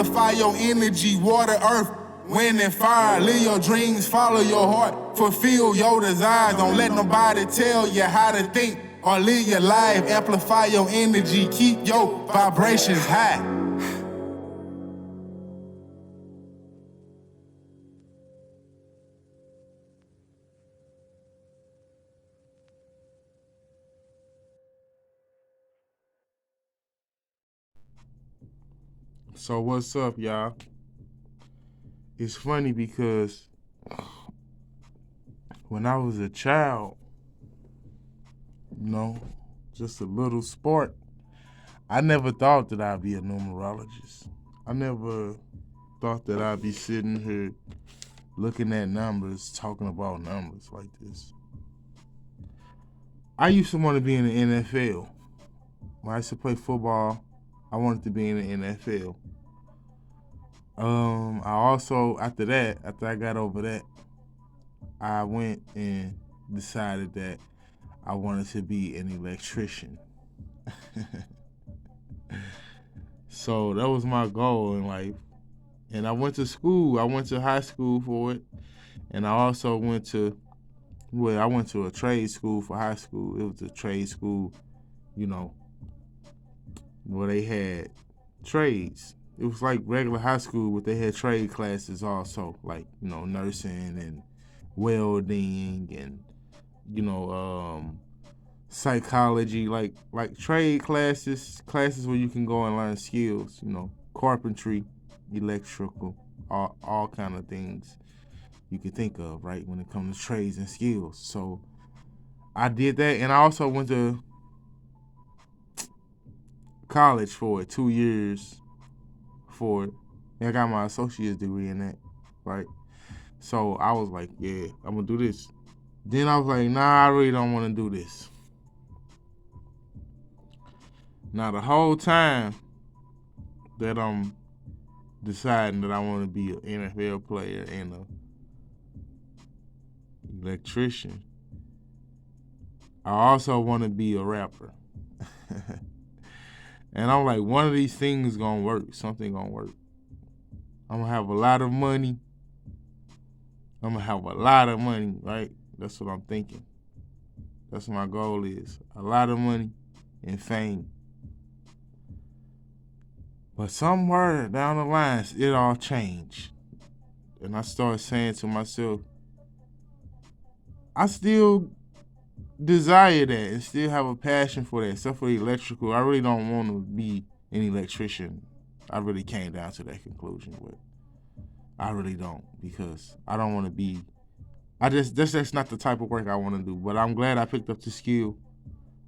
amplify your energy, water, earth, wind, and fire. Live your dreams, follow your heart, fulfill your desires. Don't let nobody tell you how to think or live your life. Amplify your energy, keep your vibrations high. So what's up, y'all? It's funny because when I was a child, just a little sport, I never thought that I'd be a numerologist. I never thought that I'd be sitting here looking at numbers, talking about numbers like this. I used to want to be in the NFL. When I used to play football, I wanted to be in the NFL. I also, after I got over that, I went and decided that I wanted to be an electrician. So that was my goal in life. And I went to school. I went to high school for it. And I also went to a trade school for high school. It was a trade school, where they had trades. It was like regular high school, but they had trade classes also, like, nursing and welding and, psychology, like trade classes where you can go and learn skills, carpentry, electrical, all kind of things you could think of, right, when it comes to trades and skills. So I did that, and I also went to college for it, 2 years for it. And I got my associate's degree in that, right? So I was like, yeah, I'm gonna do this. Then I was like, nah, I really don't want to do this. Now the whole time that I'm deciding that I want to be an NFL player and an electrician, I also want to be a rapper. And I'm like, one of these things gonna work. Something gonna work. I'm gonna have a lot of money. Right? That's what I'm thinking. That's what my goal is. A lot of money and fame. But somewhere down the line, it all changed. And I started saying to myself, I still desire that and still have a passion for that, except for the electrical. I really don't want to be an electrician. I really came down to that conclusion, but I really don't, because I don't want to be. That's not the type of work I want to do. But I'm glad I picked up the skill,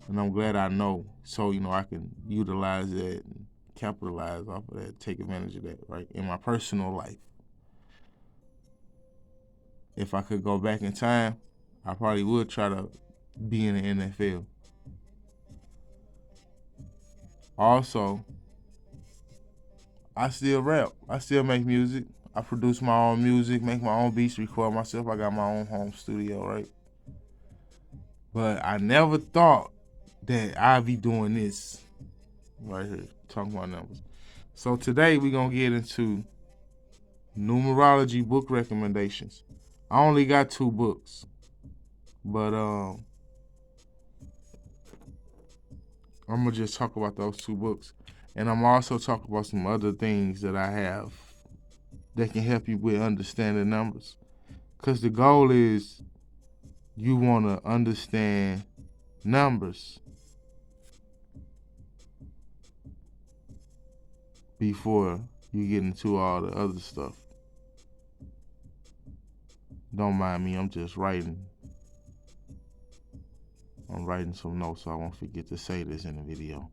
and I'm glad I know, so I can utilize that and capitalize off of that, take advantage of that, right, in my personal life. If I could go back in time, I probably would try to be in the NFL. Also, I still rap. I still make music. I produce my own music, make my own beats, record myself. I got my own home studio, right? But I never thought that I'd be doing this right here, talking about numbers. So today we're going to get into numerology book recommendations. I only got 2 books, but I'm going to just talk about those 2 books. And I'm also talking about some other things that I have that can help you with understanding numbers. Because the goal is you want to understand numbers before you get into all the other stuff. Don't mind me, I'm just writing. I'm writing some notes so I won't forget to say this in the video.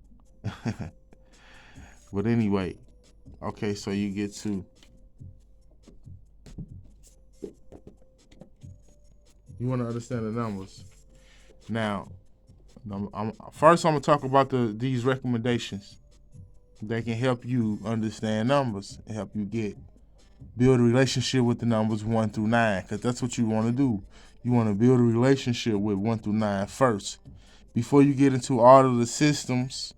But anyway, okay, so you get to, you want to understand the numbers. Now, first I'm going to talk about these recommendations that can help you understand numbers and help you build a relationship with the numbers 1 through 9, because that's what you want to do. You want to build a relationship with 1 through 9 first, before you get into all of the systems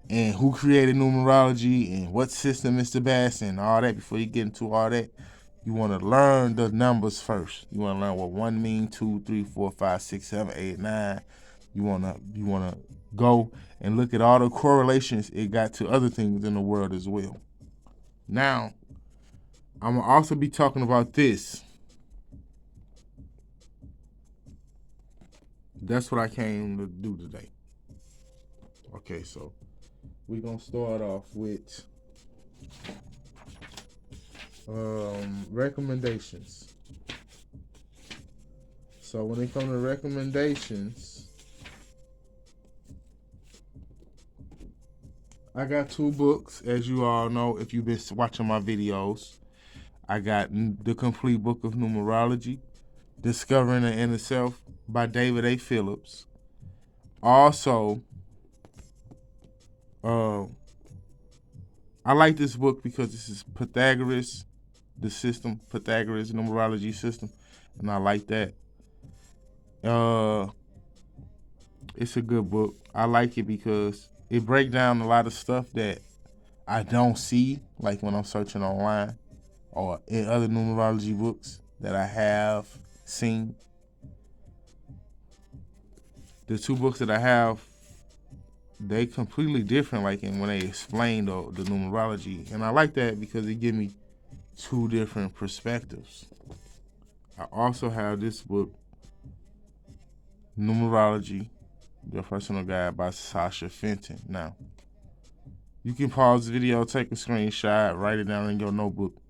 and who created numerology and what system is the best and all that. Before you get into all that, you want to learn the numbers first. You want to learn what 1 mean, 2, 3, 4, 5, 6, 7, 8, 9. You wanna go and look at all the correlations it got to other things in the world as well. Now, I'm gonna also be talking about this. That's what I came to do today. Okay, so we're gonna start off with recommendations. So when it comes to recommendations, I got 2 books, as you all know if you've been watching my videos. I got the complete book of numerology, Discovering the Inner Self by David A. Phillips. Also, I like this book because this is Pythagoras, the system, Pythagoras numerology system, and I like that. It's a good book. I like it because it breaks down a lot of stuff that I don't see, like when I'm searching online or in other numerology books that I have seen. The 2 books that I have, they completely different, like in when they explain the numerology, and I like that because it gives me 2 different perspectives. I also have this book, Numerology, Your Personal Guide by Sasha Fenton. Now, you can pause the video, take a screenshot, write it down in your notebook.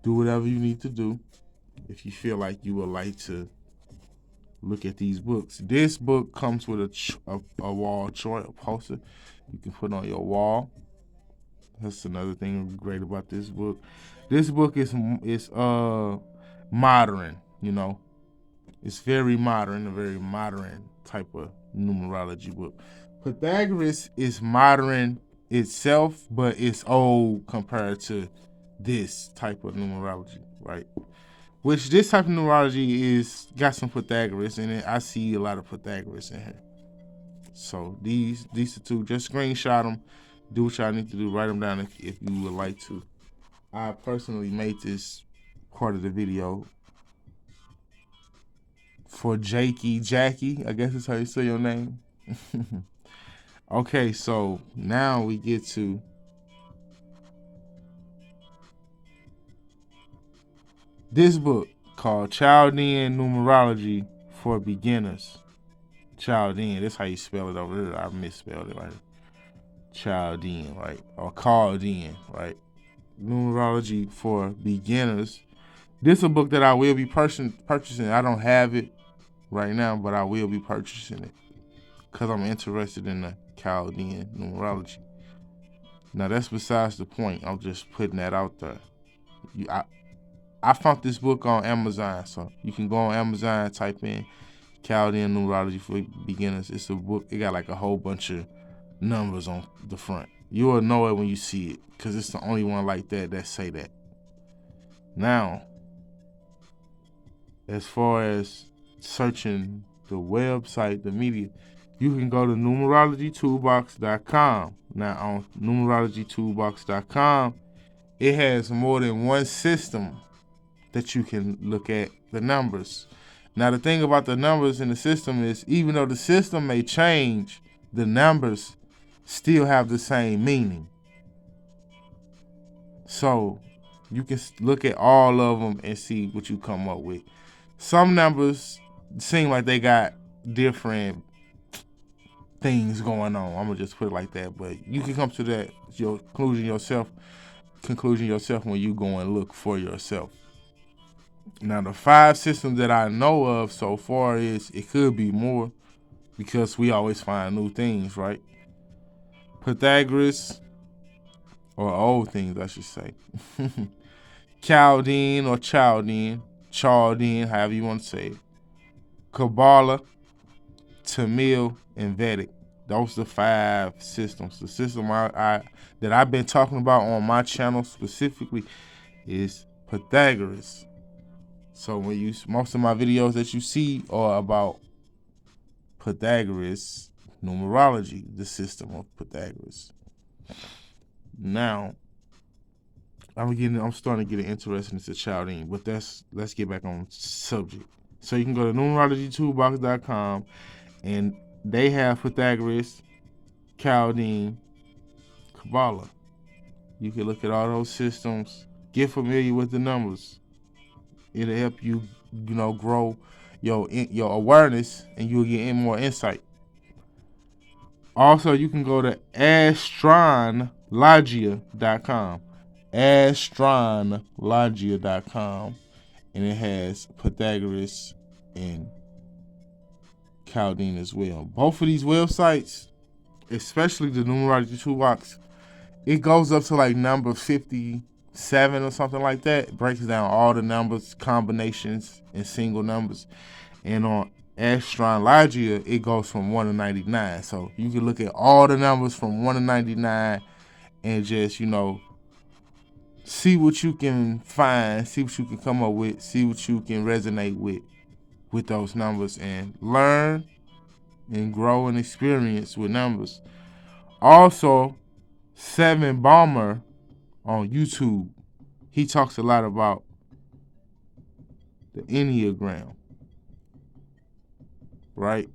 Do whatever you need to do if you feel like you would like to look at these books. This book comes with a wall chart, a poster you can put on your wall. That's another thing great about this book. This book is modern, you know. It's very modern, a very modern type of numerology book. Pythagoras is modern itself, but it's old compared to this type of numerology, right? Which this type of numerology is got some Pythagoras in it. I see a lot of Pythagoras in here. So these are 2. Just screenshot them. Do what y'all need to do. Write them down if you would like to. I personally made this part of the video for Jackie, I guess that's how you say your name. Okay, so now we get to this book called Chaldean Numerology for Beginners. Chaldean, that's how you spell it over here. I misspelled it right here. Chaldean, right? Or Chaldean, right? Numerology for Beginners. This is a book that I will be purchasing. I don't have it right now, but I will be purchasing it because I'm interested in the Chaldean numerology. Now, that's besides the point. I'm just putting that out there. I found this book on Amazon, so you can go on Amazon, type in Chaldean Numerology for Beginners. It's a book. It got like a whole bunch of numbers on the front. You will know it when you see it because it's the only one like that say that. Now, as far as searching the website, the media, you can go to numerologytoolbox.com. Now, on numerologytoolbox.com, it has more than one system that you can look at the numbers. Now, the thing about the numbers in the system is, even though the system may change, the numbers still have the same meaning. So you can look at all of them and see what you come up with. Some numbers seem like they got different things going on. I'm gonna just put it like that. But you can come to your conclusion yourself when you go and look for yourself. Now, the 5 systems that I know of so far is, it could be more because we always find new things, right? Pythagoras, or old things, I should say. Chaldean, however you want to say it. Kabbalah, Tamil, and Vedic. Those are the 5 systems. The system that I've been talking about on my channel specifically is Pythagoras. So most of my videos that you see are about Pythagoras numerology, the system of Pythagoras. Now, I'm starting to get interested into Chaldean, but let's get back on subject. So you can go to numerologytoolbox.com, and they have Pythagoras, Chaldean, Kabbalah. You can look at all those systems, get familiar with the numbers. It'll help you, grow your awareness, and you'll get more insight. Also, you can go to astronologia.com. Astronologia.com, and it has Pythagoras and Chaldean as well. Both of these websites, especially the Numerology Toolbox, it goes up to like number 57 or something like that. It breaks down all the numbers, combinations, and single numbers. And on Astrologia, it goes from 1 to 99. So you can look at all the numbers from 1 to 99 and just, see what you can find, see what you can come up with, see what you can resonate with those numbers, and learn and grow and experience with numbers. Also, Seven Bomber on YouTube, he talks a lot about the Enneagram, right?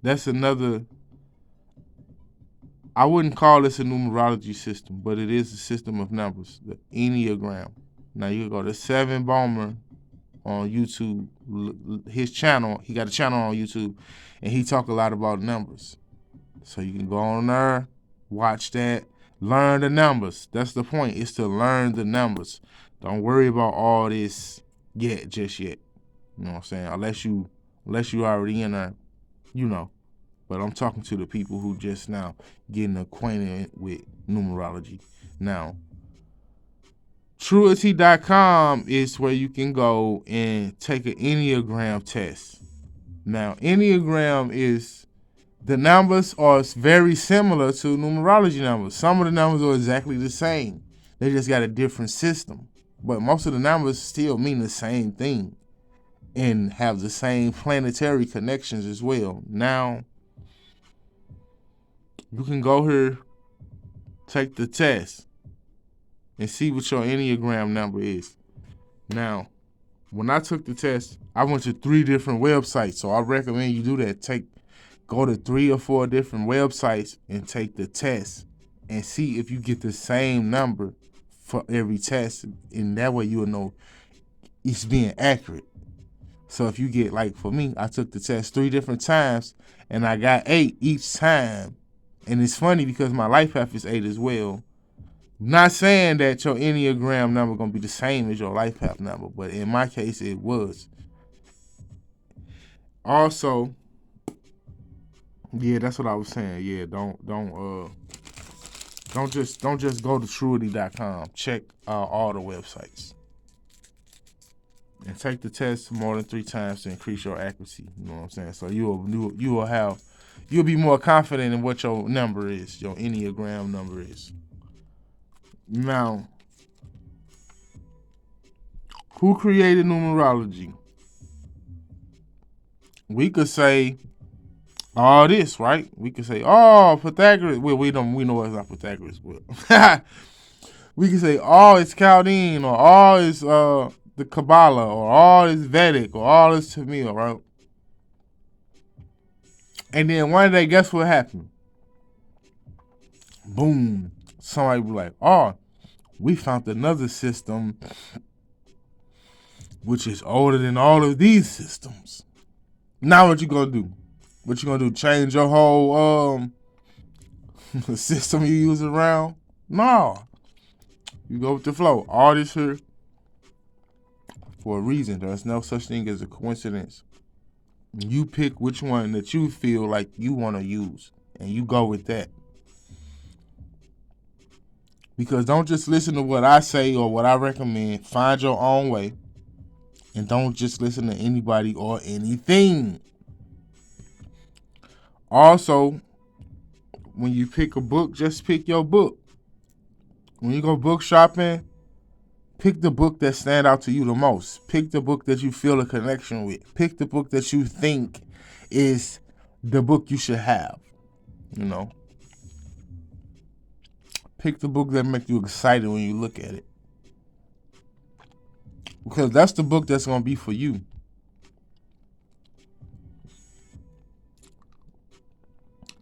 That's another, I wouldn't call this a numerology system, but it is a system of numbers, the Enneagram. Now you can go to Seven Bomber on YouTube, his channel, he got a channel on YouTube, and he talk a lot about numbers. So you can go on there, watch that, learn the numbers. That's the point, is to learn the numbers. Don't worry about all this just yet. You know what I'm saying? Unless you already in there, But I'm talking to the people who just now getting acquainted with numerology. Now, Truity.com is where you can go and take an Enneagram test. Now, Enneagram is, the numbers are very similar to numerology numbers. Some of the numbers are exactly the same. They just got a different system. But most of the numbers still mean the same thing and have the same planetary connections as well. Now, you can go here, take the test, and see what your Enneagram number is. Now, when I took the test, I went to 3 different websites, so I recommend you do that. Go to 3 or 4 different websites and take the test and see if you get the same number for every test, and that way you'll know it's being accurate. So if you get, like for me, I took the test 3 different times and I got 8 each time. And it's funny because my life path is 8 as well. Not saying that your Enneagram number gonna be the same as your life path number, but in my case it was. Also, yeah, that's what I was saying. Yeah, don't just go to Truity.com. Check all the websites. And take the test more than 3 times to increase your accuracy. You know what I'm saying? So you'll be more confident in what your number is, your Enneagram number is. Now, who created numerology? We could say all this, right? We could say, Pythagoras. Well, we know it's not Pythagoras, but we could say, it's Chaldean, or it's the Kabbalah, or all is Vedic, or all is Tamil, right? And then one day, guess what happened? Boom. Somebody be like, we found another system which is older than all of these systems. Now what you gonna do? What you gonna do? Change your whole system you use around? No. You go with the flow. All this here for a reason. There's no such thing as a coincidence. You pick which one that you feel like you want to use, and you go with that. Because don't just listen to what I say or what I recommend. Find your own way. And don't just listen to anybody or anything. Also, when you pick a book, just pick your book. When you go book shopping, pick the book that stand out to you the most. Pick the book that you feel a connection with. Pick the book that you think is the book you should have. Pick the book that makes you excited when you look at it. Because that's the book that's going to be for you.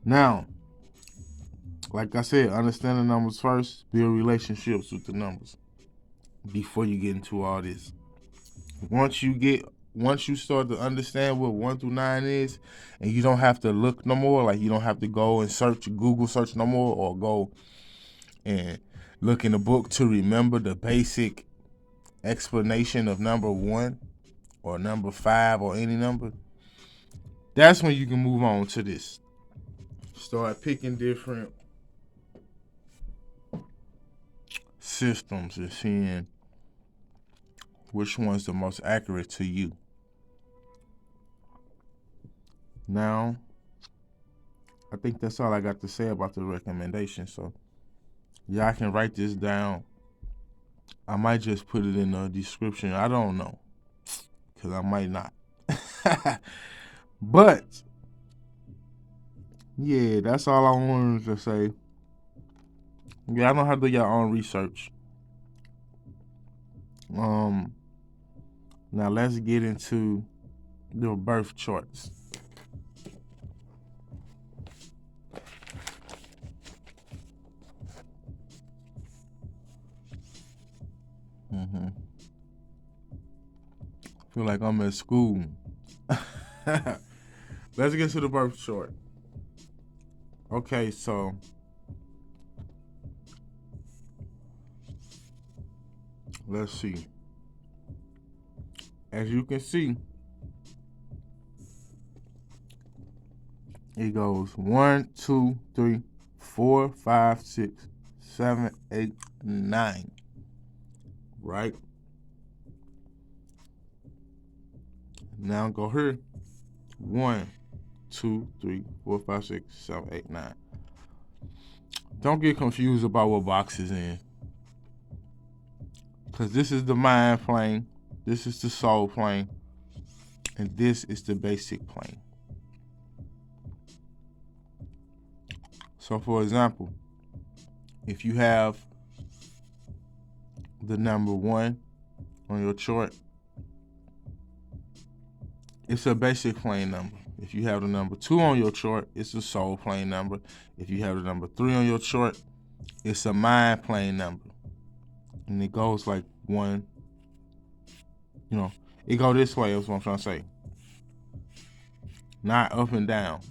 Now, like I said, understand the numbers first. Build relationships with the numbers before you get into all this. Once you start to understand what 1 through 9 is, and you don't have to look no more, like you don't have to go and Google search no more, or go and look in the book to remember the basic explanation of number 1 or number 5 or any number. That's when you can move on to this. Start picking different systems and seeing which one's the most accurate to you. Now, I think that's all I got to say about the recommendation. So, y'all can write this down. I might just put it in the description. I don't know, because I might not. But, yeah, that's all I wanted to say. Yeah, I don't have to do your own research. Now let's get into the birth charts. Feel like I'm at school. Let's get to the birth chart. Okay, so let's see. As you can see, it goes 1, 2, 3, 4, 5, 6, 7, 8, 9. Right? Now go here. 1, 2, 3, 4, 5, 6, 7, 8, 9. Don't get confused about what box is in. Because this is the mind plane, this is the soul plane, and this is the basic plane. So for example, if you have the number 1 on your chart, it's a basic plane number. If you have the number 2 on your chart, it's a soul plane number. If you have the number 3 on your chart, it's a mind plane number. And it goes like 1, it go this way, that's what I'm trying to say. Not up and down.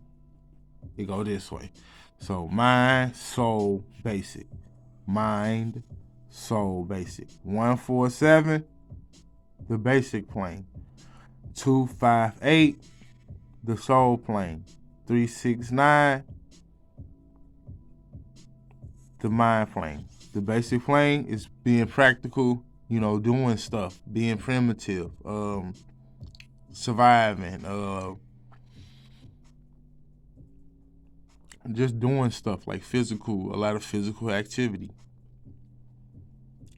It go this way. So mind, soul, basic. Mind, soul, basic. 1, 4, 7, the basic plane. 2, 5, 8, the soul plane. 3, 6, 9, the mind plane. The basic plane is being practical, doing stuff, being primitive, surviving, just doing stuff like a lot of physical activity.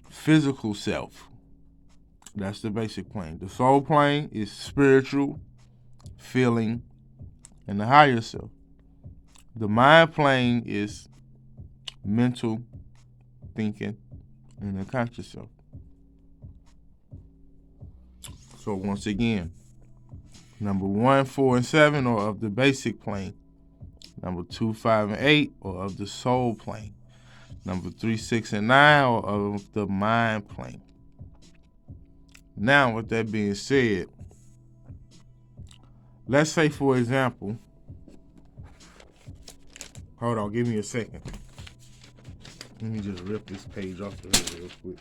Physical self. That's the basic plane. The soul plane is spiritual, feeling, and the higher self. The mind plane is mental, thinking, and the conscious self. So once again, number 1, 4, and 7 are of the basic plane. Number 2, 5, and 8 are of the soul plane. Number 3, 6, and 9 are of the mind plane. Now, with that being said, let's say, for example, hold on, give me a second. Let me just rip this page off the head real quick.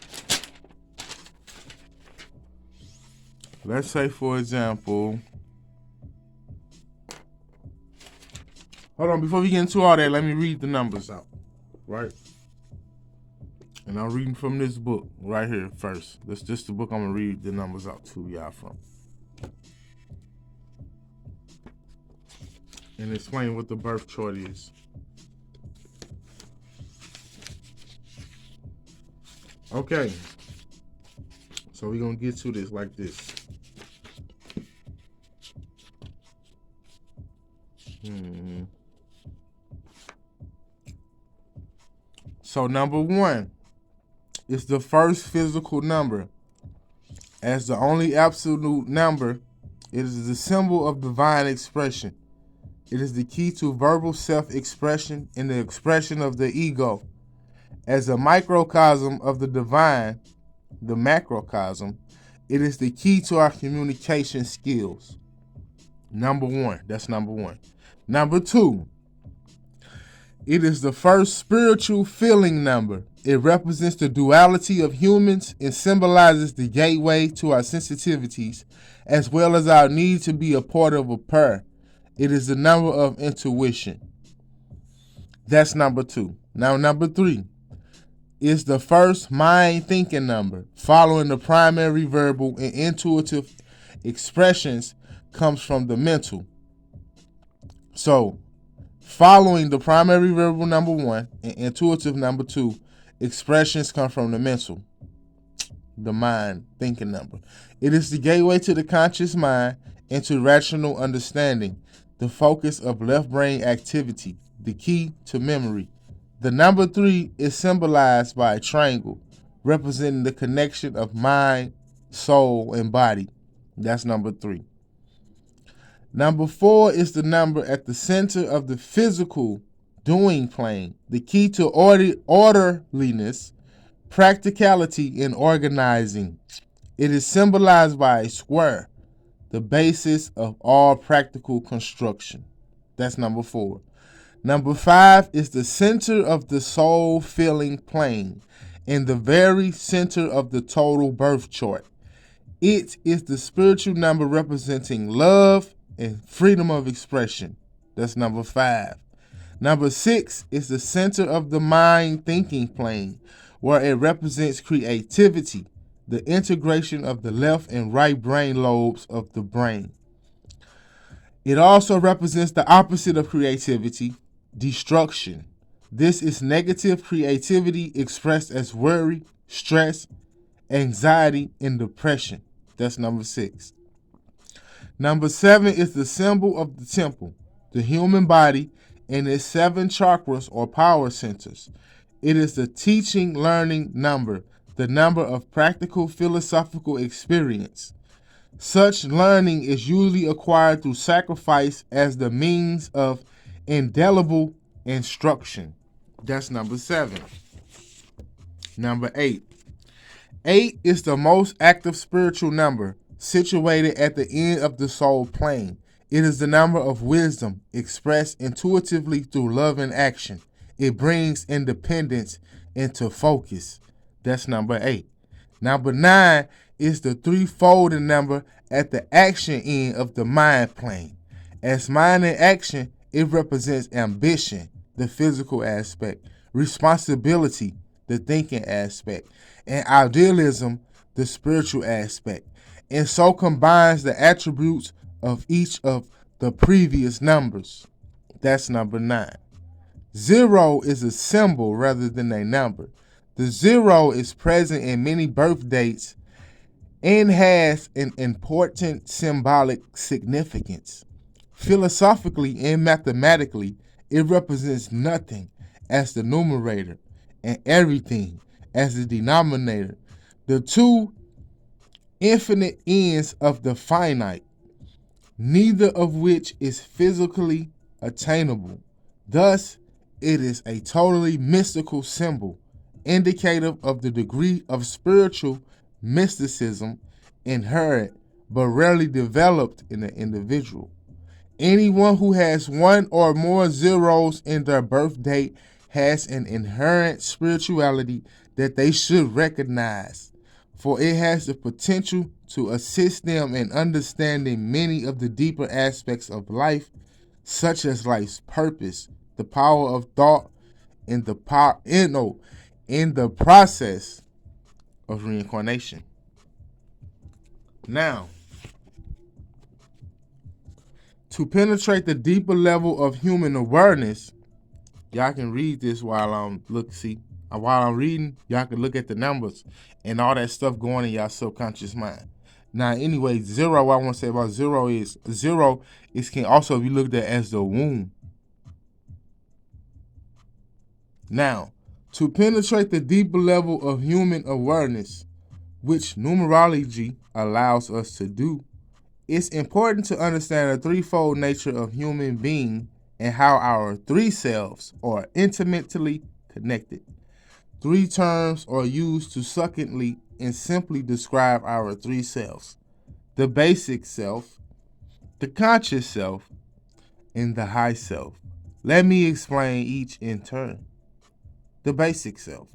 Let's say, for example, hold on, before we get into all that, let me read the numbers out, right? And I'm reading from this book right here first. This is the book I'm going to read the numbers out to y'all from. And explain what the birth chart is. Okay. So we're going to get to this like this. So So number 1 is the first physical number. As the only absolute number, it is the symbol of divine expression. It is the key to verbal self-expression and the expression of the ego. As a microcosm of the divine, the macrocosm, it is the key to our communication skills. Number 1, that's number 1. Number 2, it is the first spiritual feeling number. It represents the duality of humans and symbolizes the gateway to our sensitivities, as well as our need to be a part of a pair. It is the number of intuition. That's number 2. Now, number 3 is the first mind thinking number. Following the primary verbal and intuitive expressions comes from the mental. So, following the primary verbal number 1 and intuitive number 2, expressions come from the mental, the mind thinking number. It is the gateway to the conscious mind and to rational understanding, the focus of left brain activity, the key to memory. The number 3 is symbolized by a triangle, representing the connection of mind, soul, and body. That's number 3. Number 4 is the number at the center of the physical doing plane, the key to orderliness, practicality, and organizing. It is symbolized by a square, the basis of all practical construction. That's number 4. Number 5 is the center of the soul feeling plane and the very center of the total birth chart. It is the spiritual number representing love and freedom of expression. That's number 5. Number 6 is the center of the mind thinking plane, where it represents creativity, the integration of the left and right brain lobes of the brain. It also represents the opposite of creativity, destruction. This is negative creativity expressed as worry, stress, anxiety, and depression. That's number 6. Number 7 is the symbol of the temple, the human body, and its 7 chakras or power centers. It is the teaching learning number, the number of practical philosophical experience. Such learning is usually acquired through sacrifice as the means of indelible instruction. That's number 7. Number 8. 8 is the most active spiritual number, situated at the end of the soul plane. It is the number of wisdom, expressed intuitively through love and action. It brings independence into focus. That's number 8. Number 9 is the three-folded number at the action end of the mind plane. As mind in action, it represents ambition, the physical aspect, responsibility, the thinking aspect, and idealism, the spiritual aspect, and so combines the attributes of each of the previous numbers. That's number 9. 0 is a symbol rather than a number. The 0 is present in many birth dates and has an important symbolic significance. Philosophically and mathematically, it represents nothing as the numerator and everything as the denominator, the two infinite ends of the finite, neither of which is physically attainable. Thus, it is a totally mystical symbol, indicative of the degree of spiritual mysticism inherent but rarely developed in an individual. Anyone who has one or more zeros in their birth date has an inherent spirituality that they should recognize, for it has the potential to assist them in understanding many of the deeper aspects of life, such as life's purpose, the power of thought, and the in the process of reincarnation. Now, to penetrate the deeper level of human awareness, y'all can read this while I'm reading. Y'all can look at the numbers and all that stuff going in y'all subconscious mind. Now, anyway, 0, what I want to say about 0 is 0 can also be looked at as the womb. Now, To penetrate the deeper level of human awareness, which numerology allows us to do, it's important to understand the threefold nature of human being and how our three selves are intimately connected. Three terms are used to succinctly and simply describe our three selves: the basic self, the conscious self, and the high self. Let me explain each in turn. The basic self.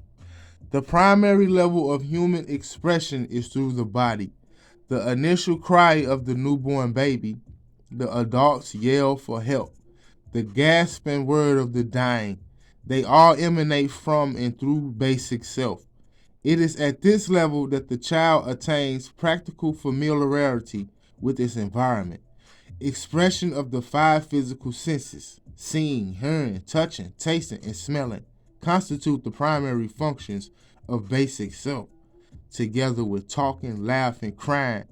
The primary level of human expression is through the body. The initial cry of the newborn baby, the adult's yell for help, the gasping word of the dying, they all emanate from and through basic self. It is at this level that the child attains practical familiarity with its environment. Expression of the five physical senses, seeing, hearing, touching, tasting, and smelling, constitute the primary functions of basic self, together with talking, laughing, crying,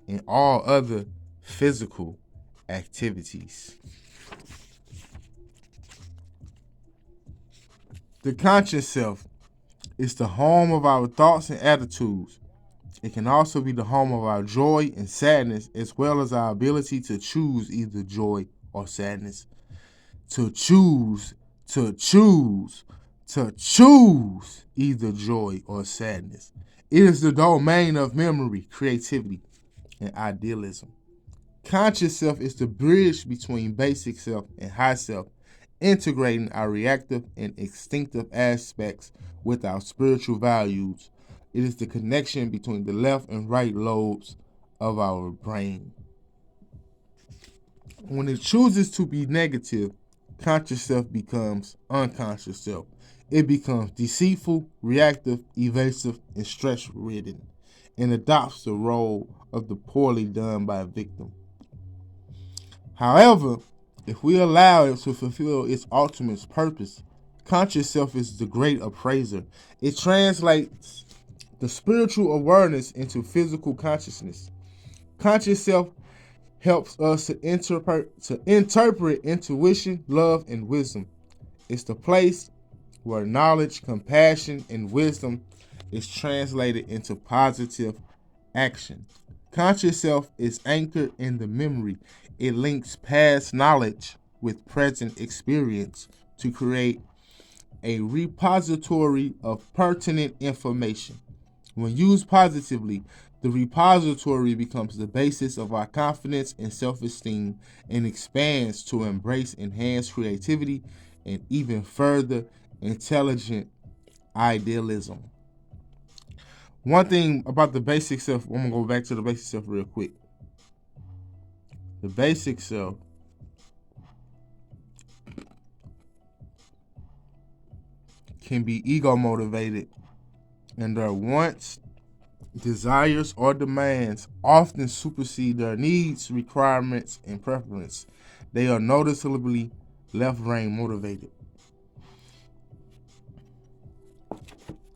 and all other physical activities. The conscious self is the home of our thoughts and attitudes. It can also be the home of our joy and sadness, as well as our ability to choose either joy or sadness. To choose either joy or sadness. It is the domain of memory, creativity, and idealism. Conscious self is the bridge between basic self and high self, integrating our reactive and instinctive aspects with our spiritual values. It is the connection between the left and right lobes of our brain. When it chooses to be negative, conscious self becomes unconscious self. It becomes deceitful, reactive, evasive, and stress-ridden, and adopts the role of the poorly done by victim. However, if we allow it to fulfill its ultimate purpose, conscious self is the great appraiser. It translates the spiritual awareness into physical consciousness. Conscious self helps us to interpret intuition, love, and wisdom. It's the place where knowledge, compassion, and wisdom is translated into positive action. Conscious self is anchored in the memory. It links past knowledge with present experience to create a repository of pertinent information. When used positively, the repository becomes the basis of our confidence and self-esteem and expands to embrace enhanced creativity and even further intelligent idealism. One thing about the basic self, I'm going to go back to the basic self real quick. The basic self can be ego motivated, and their wants, desires, or demands often supersede their needs, requirements, and preference. They are noticeably left brain motivated.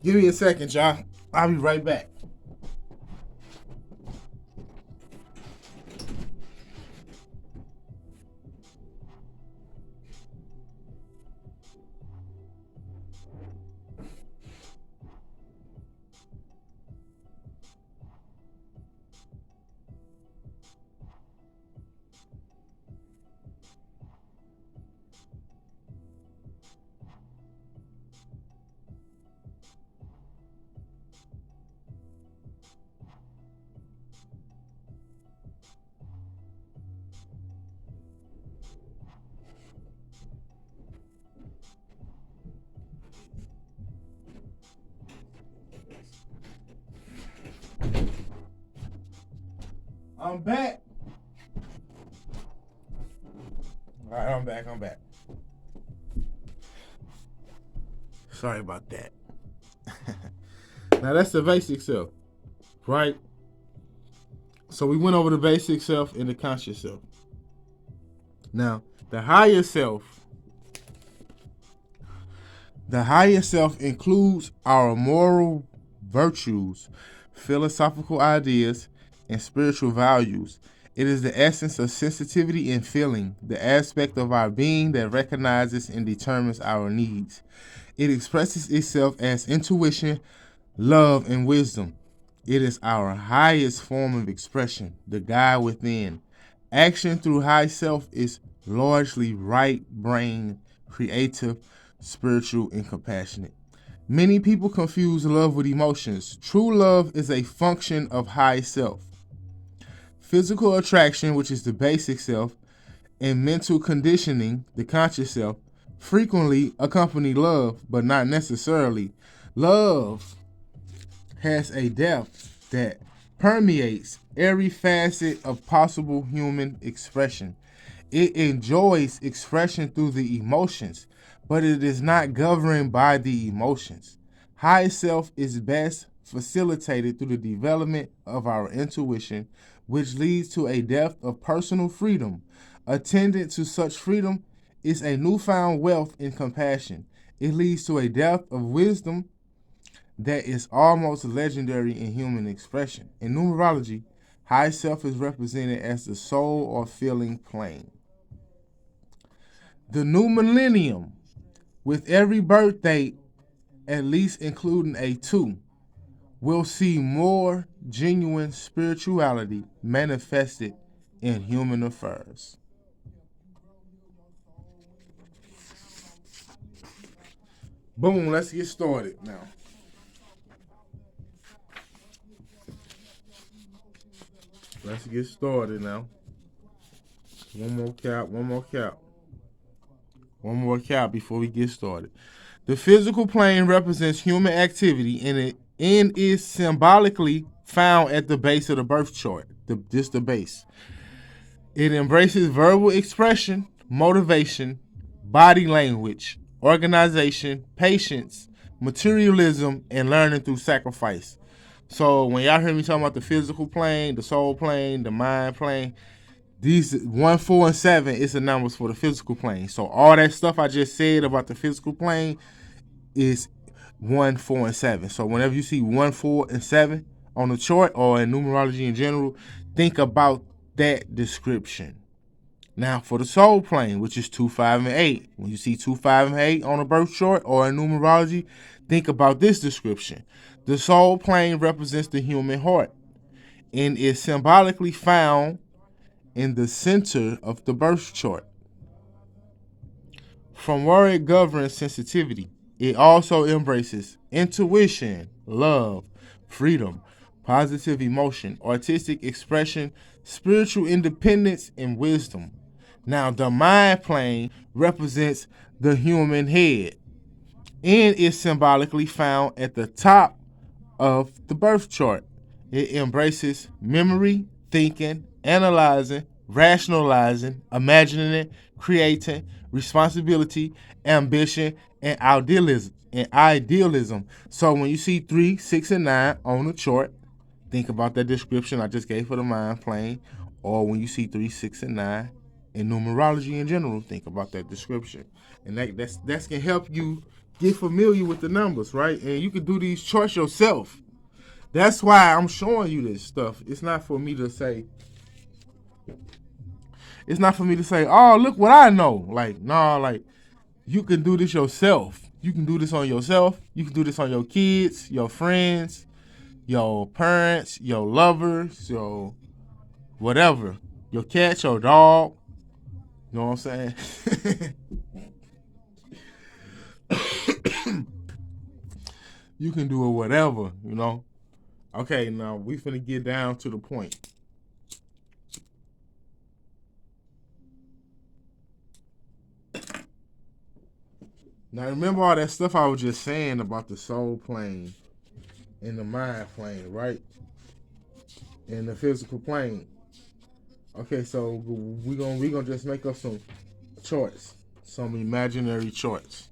Give me a second, y'all. I'll be right back. I'm back. All right, I'm back. Sorry about that. Now that's the basic self, right? So we went over the basic self and the conscious self. Now, the higher self includes our moral virtues, philosophical ideas, and spiritual values. It is the essence of sensitivity and feeling, the aspect of our being that recognizes and determines our needs. It expresses itself as intuition, love, and wisdom. It is our highest form of expression, the God within. Action through high self is largely right brain, creative, spiritual, and compassionate. Many people confuse love with emotions. True love is a function of high self. Physical attraction, which is the basic self, and mental conditioning, the conscious self, frequently accompany love, but not necessarily. Love has a depth that permeates every facet of possible human expression. It enjoys expression through the emotions, but it is not governed by the emotions. High self is best facilitated through the development of our intuition, which leads to a depth of personal freedom. Attendant to such freedom is a newfound wealth in compassion. It leads to a depth of wisdom that is almost legendary in human expression. In numerology, high self is represented as the soul or feeling plane. The new millennium, with every birthday at least including a 2, will see more genuine spirituality manifested in human affairs. Boom, let's get started now. Let's get started now. One more count, one more count. One more count before we get started. The physical plane represents human activity and is symbolically found at the base of the birth chart. This the base. It embraces verbal expression, motivation, body language, organization, patience, materialism, and learning through sacrifice. So when y'all hear me talking about the physical plane, the soul plane, the mind plane, these 1, 4, and 7 is the numbers for the physical plane. So all that stuff I just said about the physical plane is 1, 4, and 7. So whenever you see 1, 4, and 7 on the chart or in numerology in general, think about that description. Now for the soul plane, which is 2, 5, and 8. When you see 2, 5, and 8 on a birth chart or in numerology, think about this description. The soul plane represents the human heart and is symbolically found in the center of the birth chart. From where it governs sensitivity, it also embraces intuition, love, freedom, positive emotion, artistic expression, spiritual independence, and wisdom. Now, the mind plane represents the human head and is symbolically found at the top of the birth chart. It embraces memory, thinking, analyzing, rationalizing, imagining, creating, responsibility, ambition, and idealism. So when you see 3, 6, and 9 on the chart, think about that description I just gave for the mind plane. Or when you see 3, 6, and 9 in numerology in general, think about that description. And that can help you get familiar with the numbers, right? And you can do these charts yourself. That's why I'm showing you this stuff. It's not for me to say, oh, look what I know. Like, nah, like, you can do this yourself. You can do this on yourself. You can do this on your kids, your friends, your parents, your lovers, your whatever. Your cat, your dog. You know what I'm saying? You can do it whatever, you know. Okay, now we finna get down to the point. Now remember all that stuff I was just saying about the soul plane and the mind plane, right? And the physical plane. Okay, so we gonna just make up some charts, some imaginary charts,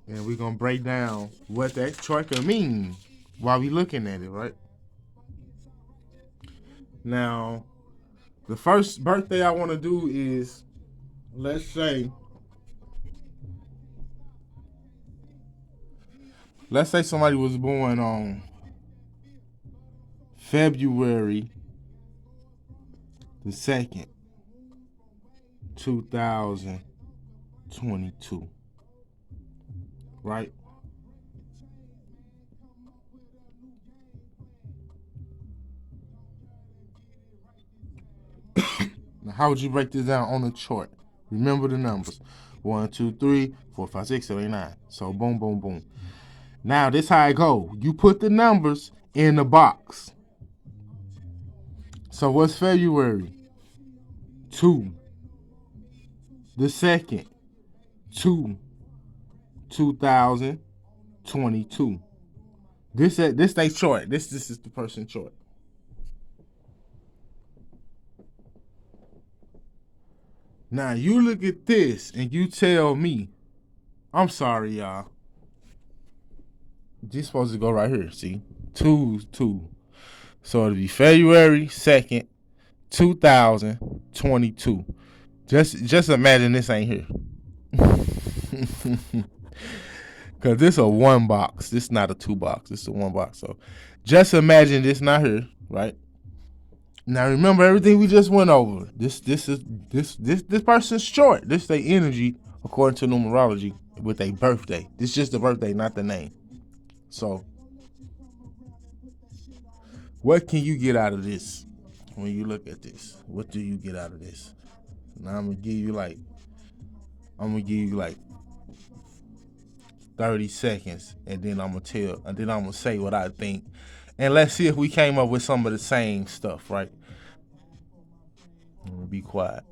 and we gonna break down what that chart can mean while we looking at it, right? Now, the first birthday I want to do is, let's say somebody was born on February the 2nd, 2022. right? Now, how would you break this down on a chart? Remember the numbers: 1, 2, 3, 4, 5, 6, 7, 8, 9. So boom, boom, boom. Now this how it go. You put the numbers in the box. So what's February? 2. The second, 2, 2022. This they chart. This is the person chart. Now you look at this and you tell me, I'm sorry, y'all. This supposed to go right here. See, 2, 2. So it'll be February 2nd, 2022. Just imagine this ain't here. Cause this a one box. This not a two box. This is a one box. So just imagine this not here, right? Now remember everything we just went over. This person's short. This their energy according to numerology with their birthday. This just the birthday, not the name. So what can you get out of this when you look at this? What do you get out of this? Now I'm gonna give you like 30 seconds, and then I'm gonna say what I think, and let's see if we came up with some of the same stuff, right? I'm gonna be quiet.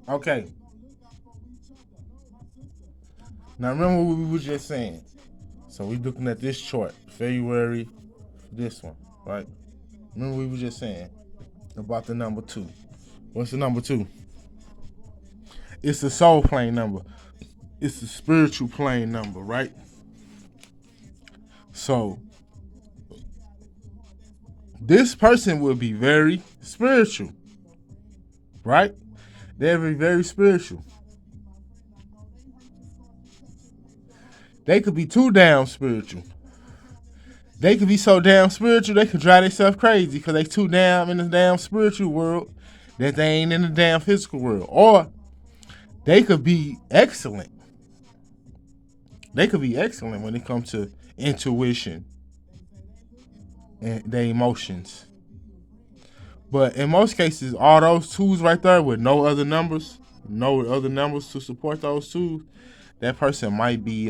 Okay. Now remember what we were just saying. So we looking at this chart, February, this one, right? Remember we were just saying about the number 2. What's the number 2? It's the soul plane number. It's the spiritual plane number, right? So this person will be very spiritual, right? They'll be very spiritual. They could be too damn spiritual. They could be so damn spiritual they could drive themselves crazy because they too damn in the damn spiritual world that they ain't in the damn physical world. Or they could be excellent. They could be excellent when it comes to intuition and their emotions. But in most cases, all those twos right there with no other numbers to support those twos, that person might be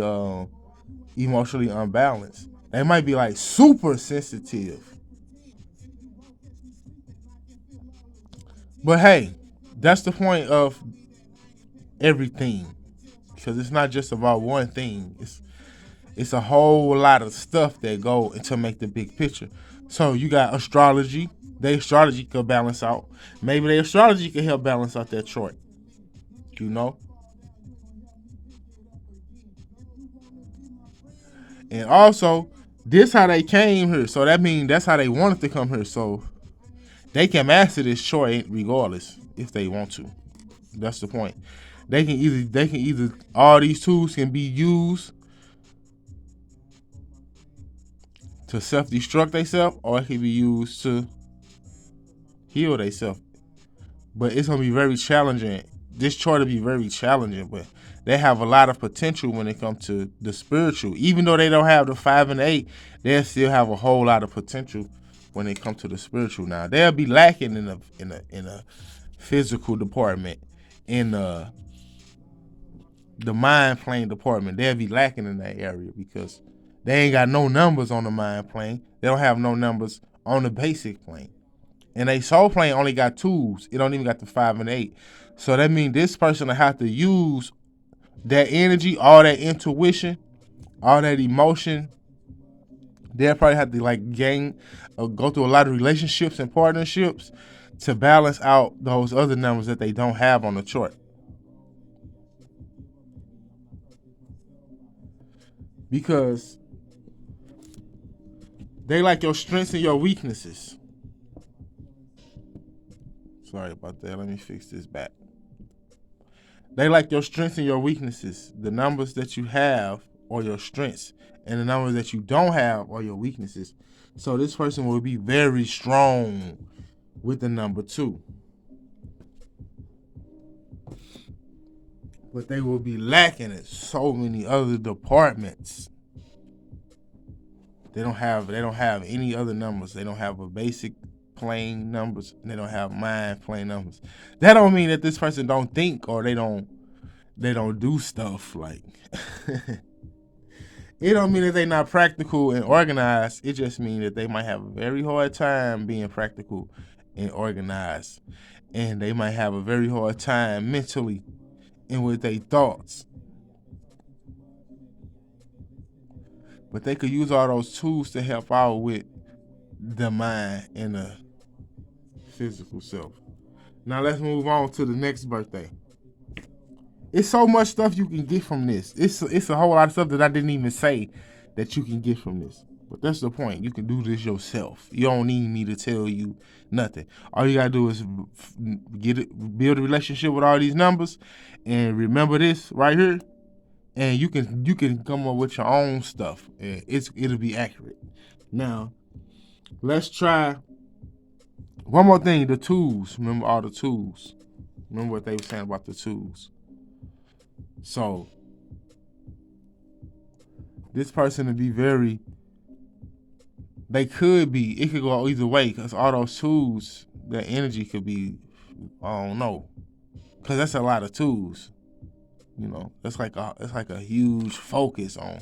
emotionally unbalanced. They might be like super sensitive. But hey, that's the point of everything. Because it's not just about one thing. It's a whole lot of stuff that go into make the big picture. So you got astrology. Their astrology could balance out. Maybe their astrology could help balance out that chart. You know? And also, this how they came here. So that means that's how they wanted to come here. So they can master this chart regardless if they want to. That's the point. They can either all these tools can be used to self-destruct themselves, or it can be used to heal themselves. But it's gonna be very challenging. This chart will be very challenging, but they have a lot of potential when it comes to the spiritual. Even though they don't have the 5 and 8, they still have a whole lot of potential when it comes to the spiritual. Now they'll be lacking in a physical department, in the mind plane department. They'll be lacking in that area because they ain't got no numbers on the mind plane. They don't have no numbers on the basic plane. And a soul plane only got twos. It don't even got the 5 and 8. So that means this person will have to use that energy, all that intuition, all that emotion. They'll probably have to go through a lot of relationships and partnerships to balance out those other numbers that they don't have on the chart. Because they like your strengths and your weaknesses. Sorry about that. Let me fix this back. They like your strengths and your weaknesses. The numbers that you have are your strengths, and the numbers that you don't have are your weaknesses. So this person will be very strong with the number 2. But they will be lacking in so many other departments. They don't have any other numbers. They don't have a basic plain numbers. And they don't have mind plain numbers. That don't mean that this person don't think or they don't do stuff like. It don't mean that they not practical and organized. It just means that they might have a very hard time being practical and organized, and they might have a very hard time mentally and with their thoughts. But they could use all those tools to help out with the mind and the physical self. Now let's move on to the next birthday. It's so much stuff you can get from this. It's a whole lot of stuff that I didn't even say that you can get from this. But that's the point. You can do this yourself. You don't need me to tell you nothing. All you gotta do is build a relationship with all these numbers, and remember this right here. And you can come up with your own stuff. And it'll be accurate. Now, let's try one more thing. The tools. Remember all the tools. Remember what they were saying about the tools. So, this person would be it could go either way, because all those tools, the energy could be, I don't know, because that's a lot of tools. You know, it's like a huge focus on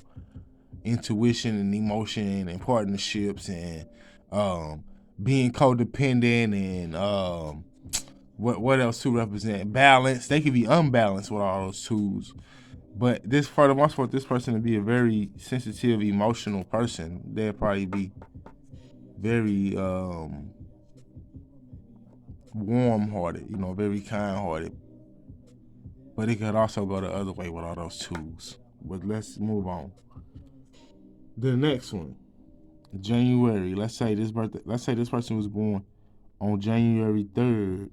intuition and emotion and partnerships and being codependent and what else to represent? Balance. They could be unbalanced with all those tools. But this, for the most part, this person would be a very sensitive, emotional person. They'll probably be very warm-hearted, very kind-hearted. But it could also go the other way with all those tools. But let's move on. The next one, January. Let's say this person was born on January 3rd,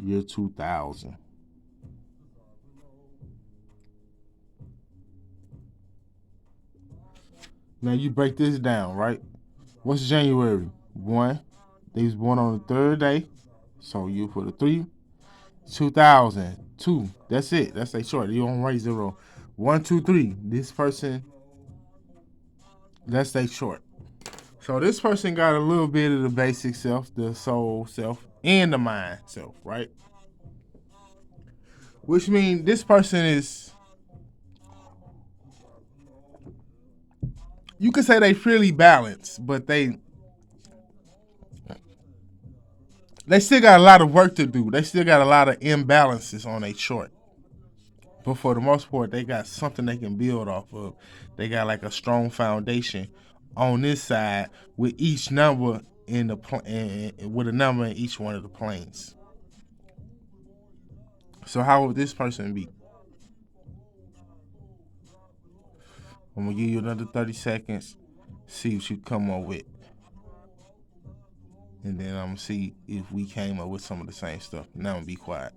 year 2000. Now you break this down, right? What's January? 1. They was born on the 3rd day. So you put a 3. 2002. That's it. That's a short. You don't write 0. 1, 2, 3. This person, that's a short. So this person got a little bit of the basic self, the soul self, and the mind self, right? Which means this person is, you could say they fairly balanced, but they still got a lot of work to do. They still got a lot of imbalances on their chart. But for the most part, they got something they can build off of. They got like a strong foundation on this side with each number with a number in each one of the planes. So how would this person be? I'm gonna give you another 30 seconds. See what you come up with. And then I'm gonna see if we came up with some of the same stuff. Now I'm gonna be quiet.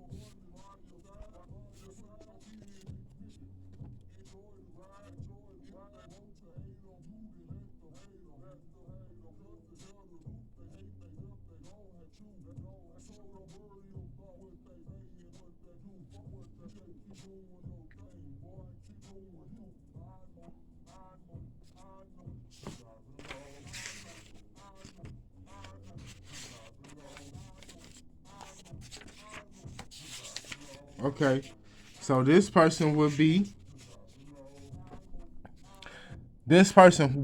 Okay, so this person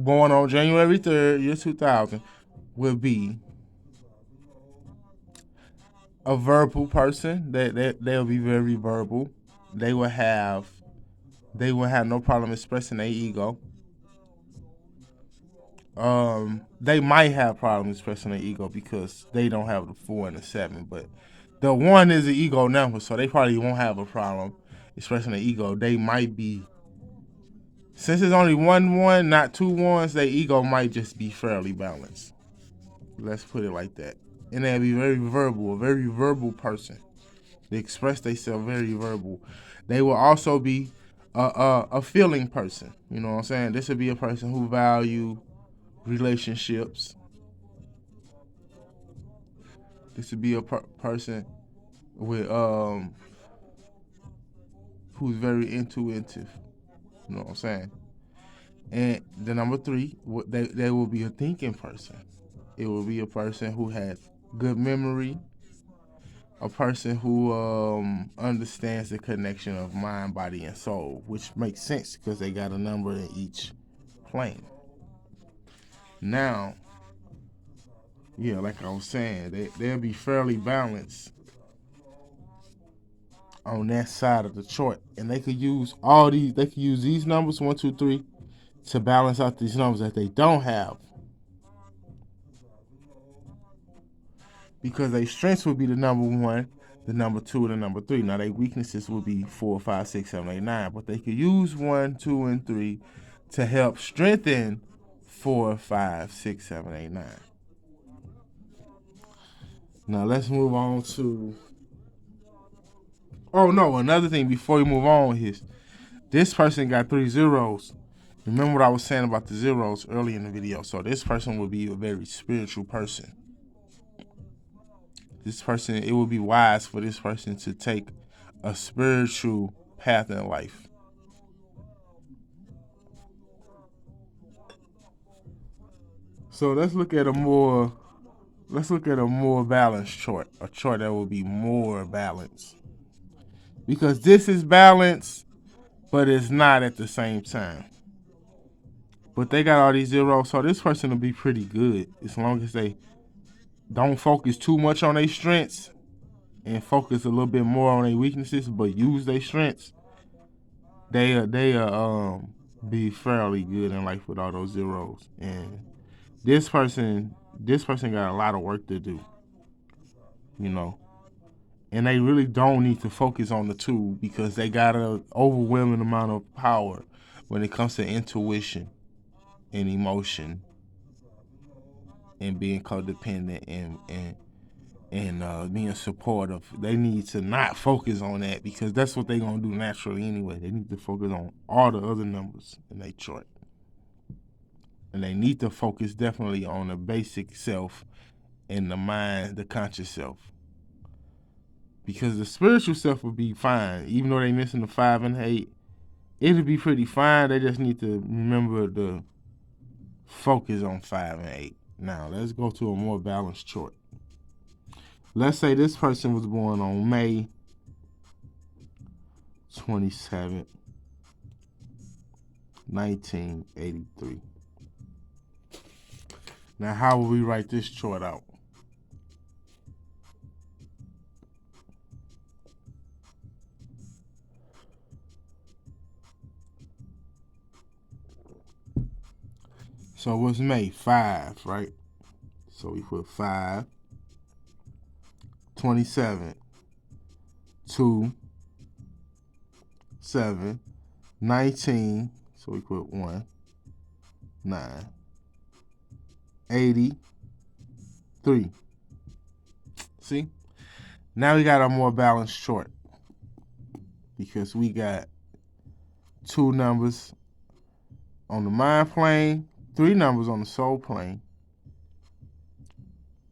born on January 3rd, year 2000, would be a verbal person. They'll be very verbal. They will have no problem expressing their ego. They might have problems expressing their ego because they don't have the 4 and the 7, but the 1 is an ego number, so they probably won't have a problem expressing their ego. They might be, since it's only 1, not 2 1s, their ego might just be fairly balanced. Let's put it like that. and they'll be very verbal, a very verbal person. They express themselves very verbal. They will also be a feeling person. You know what I'm saying? This would be a person who value relationships. This would be a person with who's very intuitive. You know what I'm saying? And the number 3, they will be a thinking person. It will be a person who has good memory, a person who understands the connection of mind, body, and soul, which makes sense because they got a number in each plane. Now, yeah, like I was saying, they'll be fairly balanced on that side of the chart, and they could use all these. They could use these numbers 1, 2, 3 to balance out these numbers that they don't have, because their strengths would be the number 1, the number 2, and the number 3. Now their weaknesses would be 4, 5, 6, 7, 8, 9. But they could use 1, 2, and 3 to help strengthen 4, 5, 6, 7, 8, 9. Now let's move on to. Oh no! Another thing before we move on is this person got 3 zeros. Remember what I was saying about the zeros early in the video. So this person will be a very spiritual person. This person, it would be wise for this person to take a spiritual path in life. So let's look at a more balanced chart. A chart that will be more balanced. Because this is balanced, but it's not at the same time. But they got all these zeros, so this person will be pretty good as long as they don't focus too much on their strengths and focus a little bit more on their weaknesses, but use their strengths. They be fairly good in life with all those zeros. And this person got a lot of work to do, you know. And they really don't need to focus on the 2 because they got an overwhelming amount of power when it comes to intuition and emotion and being codependent and being supportive. They need to not focus on that because that's what they're going to do naturally anyway. They need to focus on all the other numbers in their chart. And they need to focus definitely on the basic self and the mind, the conscious self. Because the spiritual self will be fine. Even though they're missing the 5 and 8, it'll be pretty fine. They just need to remember to focus on 5 and 8. Now, let's go to a more balanced chart. Let's say this person was born on May 27th, 1983. Now, how will we write this chart out? So what's May? 5, right? So we put 5, 27, 2, 7, 19. So we put 1, 9, 83. See? Now we got a more balanced chart because we got 2 numbers on the mind plane, 3 numbers on the soul plane,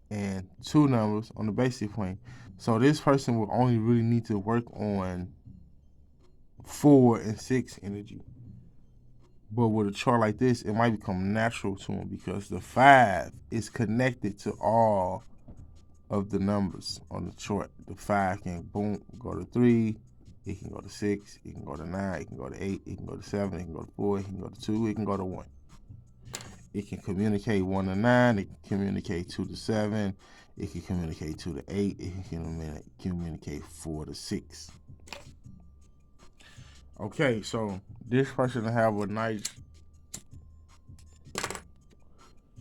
and 2 numbers on the basic plane. So this person will only really need to work on 4 and 6 energy. But with a chart like this, it might become natural to him because the 5 is connected to all of the numbers on the chart. The 5 can boom go to 3, it can go to 6, it can go to 9, it can go to 8, it can go to 7, it can go to 4, it can go to 2, it can go to 1. It can communicate 1 to 9, it can communicate 2 to 7, it can communicate 2 to 8, it can communicate 4 to 6. Okay, so this person will have a nice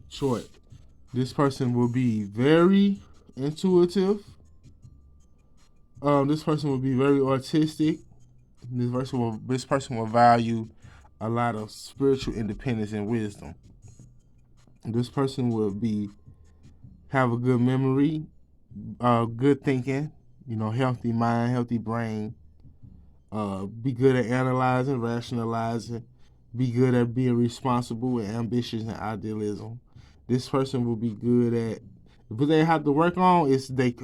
chart. This person will be very intuitive. This person will be very artistic. This person will value a lot of spiritual independence and wisdom. This person will be have a good memory, good thinking, healthy mind, healthy brain, be good at analyzing, rationalizing, be good at being responsible and ambitious and idealism. This person will be good at, what they have to work on is they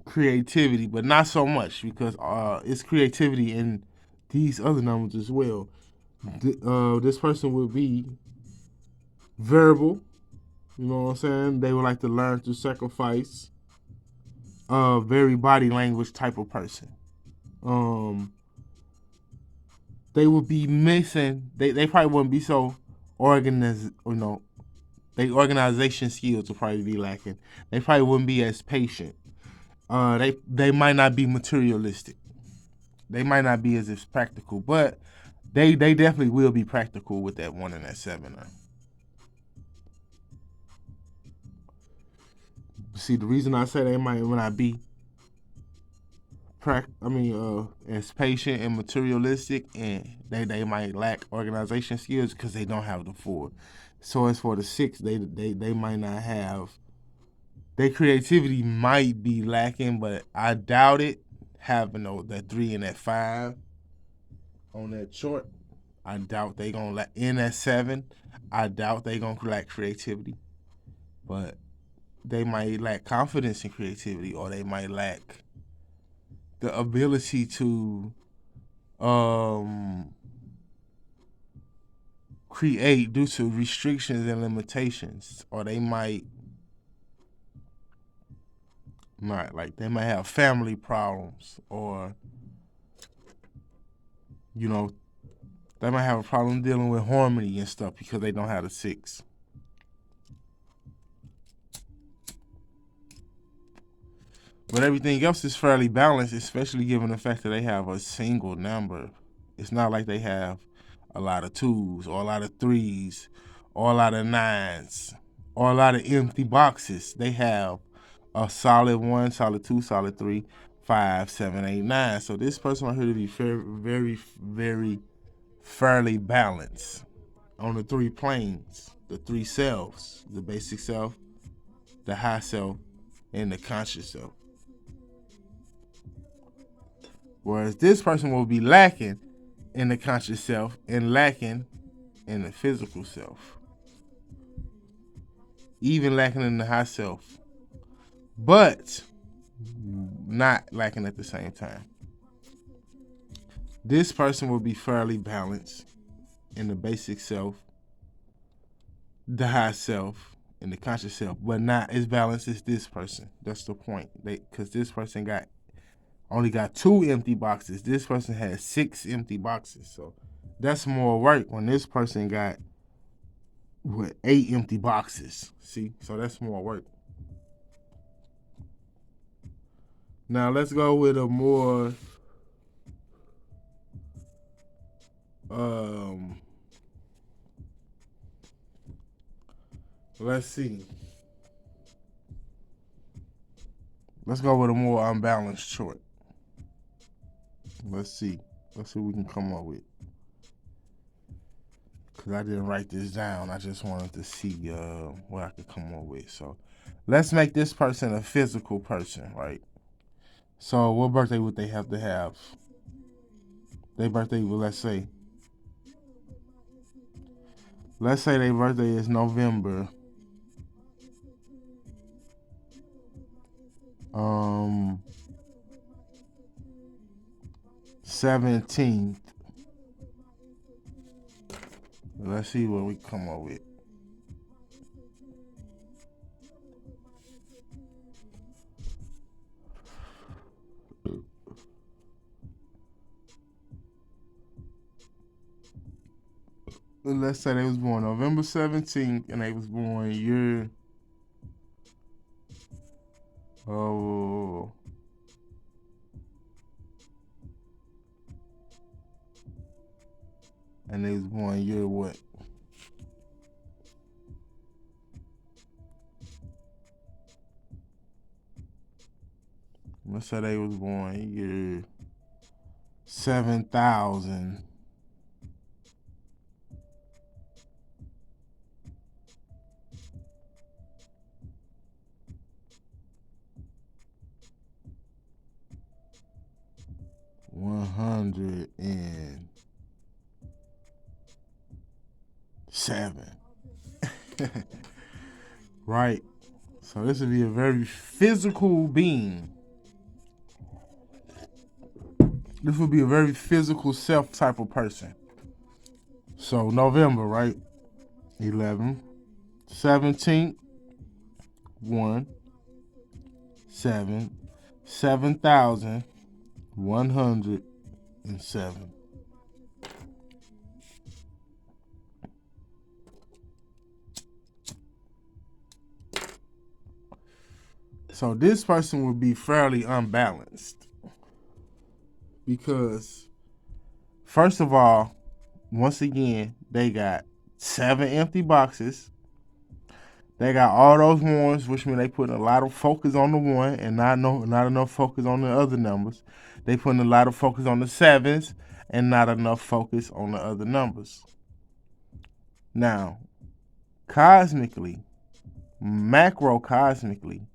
creativity, but not so much because it's creativity in these other numbers as well. This person will be verbal. You know what I'm saying? They would like to learn to sacrifice. Very body language type of person. They would be missing. They probably wouldn't be so organized. Their organization skills would probably be lacking. They probably wouldn't be as patient. They might not be materialistic. They might not be as practical, but they definitely will be practical with that 1 and that 7. See, the reason I say they might not be as patient and materialistic, and they might lack organization skills because they don't have the 4. So as for the 6, they might not have. Their creativity might be lacking, but I doubt it. Having that 3 and that 5 on that chart, I doubt they gonna lack. In that 7, I doubt they gonna lack creativity, but they might lack confidence in creativity, or they might lack the ability to create due to restrictions and limitations, or they might not, like, they might have family problems, or they might have a problem dealing with harmony and stuff because they don't have the 6. But everything else is fairly balanced, especially given the fact that they have a single number. It's not like they have a lot of 2s or a lot of 3s or a lot of 9s or a lot of empty boxes. They have a solid 1, solid 2, solid 3, 5, 7, 8, 9. So this person right here to be very, very fairly balanced on the 3 planes, the 3 selves, the basic self, the high self, and the conscious self. Whereas this person will be lacking in the conscious self and lacking in the physical self. Even lacking in the high self. But not lacking at the same time. This person will be fairly balanced in the basic self, the high self, and the conscious self, but not as balanced as this person. That's the point. Because this person only got 2 empty boxes. This person has 6 empty boxes. So that's more work when this person got 8 empty boxes. See? So that's more work. Now let's go with a more let's see. Let's go with a more unbalanced chart. Let's see. Let's see what we can come up with. Because I didn't write this down. I just wanted to see what I could come up with. So let's make this person a physical person, right? So what birthday would they have to have? Their birthday, well, let's say their birthday is November 17th. Let's see what we come up with. Let's say they was born November 17th and they was born year and they was born year what? Let's say they was born year 7,000. 107. Right? So this would be a very physical being. This would be a very physical self type of person. So November, right? 11, 17, 1, 7, 7,107. So this person would be fairly unbalanced because, first of all, once again, they got 7 empty boxes. They got all those ones, which means they put a lot of focus on the 1 and not enough focus on the other numbers. They putting a lot of focus on the 7s and not enough focus on the other numbers. Now, cosmically, macrocosmically,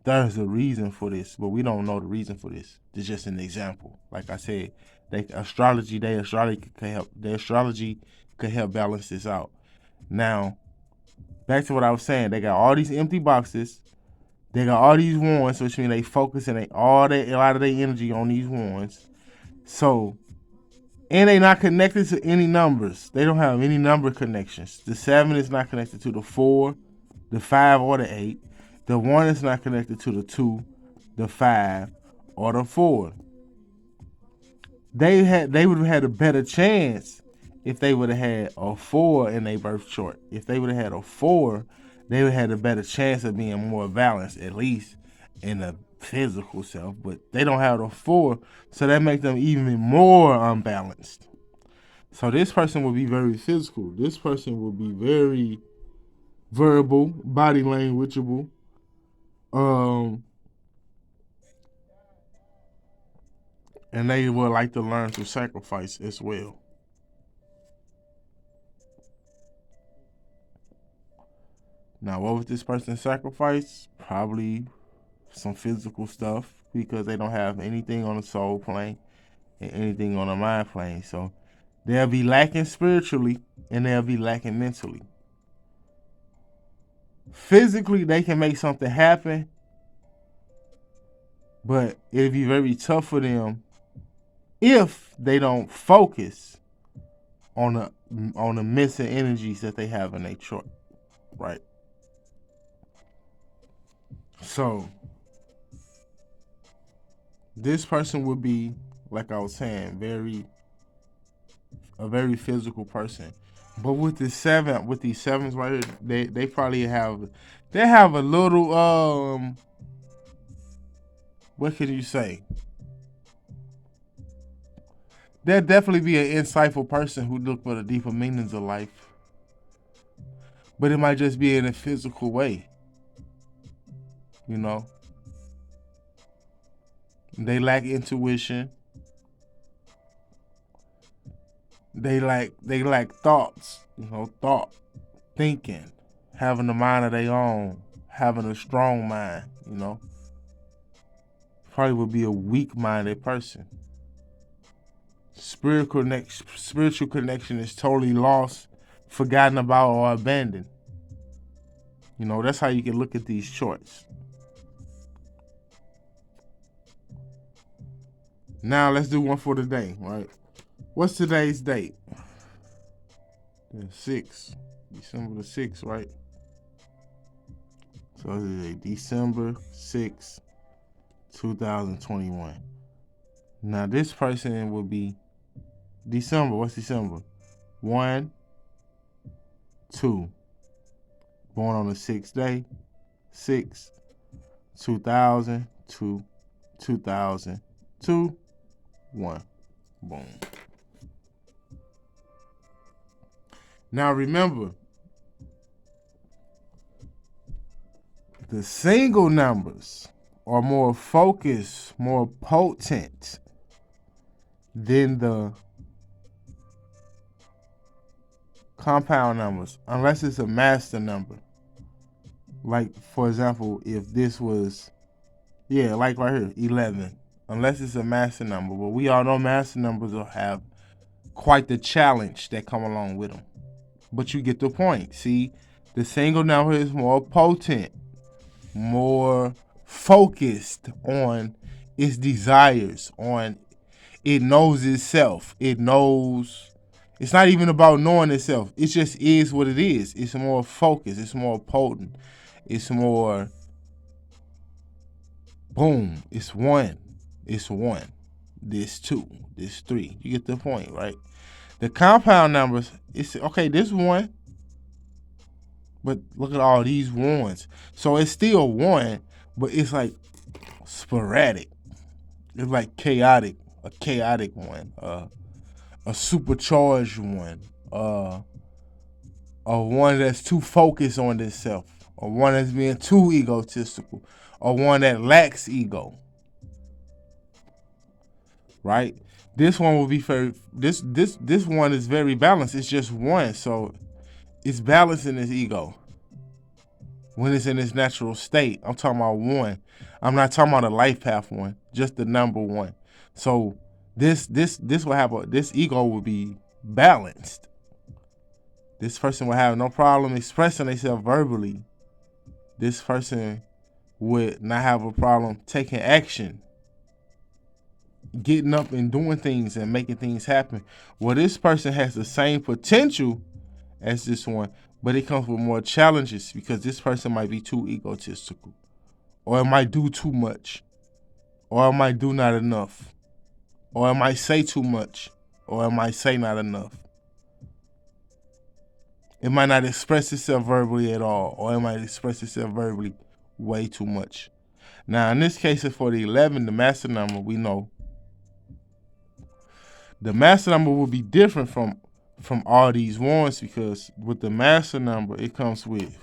there's a reason for this, but we don't know the reason for this. It's just an example. Like I said, their astrology could help balance this out. Now, back to what I was saying, they got all these empty boxes. They got all these ones, which means they focusing a lot of their energy on these ones. So, and they not connected to any numbers. They don't have any number connections. The 7 is not connected to the 4, the 5, or the 8. The 1 is not connected to the 2, the 5, or the 4. They would have had a better chance if they would have had a 4 in their birth chart. If they would have had a 4, they would have had a better chance of being more balanced, at least in the physical self. But they don't have a 4, so that makes them even more unbalanced. So this person will be very physical. This person will be very verbal, body languageable. And they would like to learn to sacrifice as well. Now, what would this person sacrifice? Probably some physical stuff because they don't have anything on the soul plane and anything on the mind plane. So they'll be lacking spiritually and they'll be lacking mentally. Physically, they can make something happen, but it'll be very tough for them if they don't focus on the missing energies that they have in their chart, right? So this person would be, like I was saying, a very physical person. But with these 7s right here, they probably have a little what can you say? They'll definitely be an insightful person who look for the deeper meanings of life. But it might just be in a physical way. You know? They lack intuition. They lack thoughts, thinking, having a mind of their own, having a strong mind, Probably would be a weak-minded person. Spiritual connection is totally lost, forgotten about, or abandoned. That's how you can look at these charts. Now let's do one for today, right? What's today's date? The 6th, December the 6th, right? So this is December 6th, 2021. Now this person will be December. What's December? 1, 2. Born on the 6th day. 6, 2000, 2, 2002, 1. Boom. Now remember, the single numbers are more focused, more potent than the compound numbers, unless it's a master number. Like, for example, if this was, like right here, 11. unless it's a master number. But we all know master numbers will have quite the challenge that come along with them. But you get the point. See, the single number is more potent, more focused on its desires, on it knows itself. It knows. It's not even about knowing itself. It just is what it is. It's more focused. It's more potent. It's more boom. It's one. It's one. This two. This three. You get the point, right? The compound numbers, it's okay, this one, but look at all these ones. So it's still one, but it's like sporadic. It's like chaotic. A chaotic one. A supercharged one, a one that's too focused on itself, or one that's being too egotistical, or one that lacks ego. Right? This one will be very. This one is very balanced. It's just one, so it's balancing its ego when it's in its natural state. I'm talking about one. I'm not talking about a life path one. Just the number one. So this will have this ego will be balanced. This person will have no problem expressing themselves verbally. This person would not have a problem taking action, getting up and doing things and making things happen. Well, this person has the same potential as this one, but it comes with more challenges because this person might be too egotistical, or it might do too much, or it might do not enough, or it might say too much, or it might say not enough. It might not express itself verbally at all, or it might express itself verbally way too much. Now, in this case, for the 11, the master number, we know the master number will be different from all these ones, because with the master number, it comes with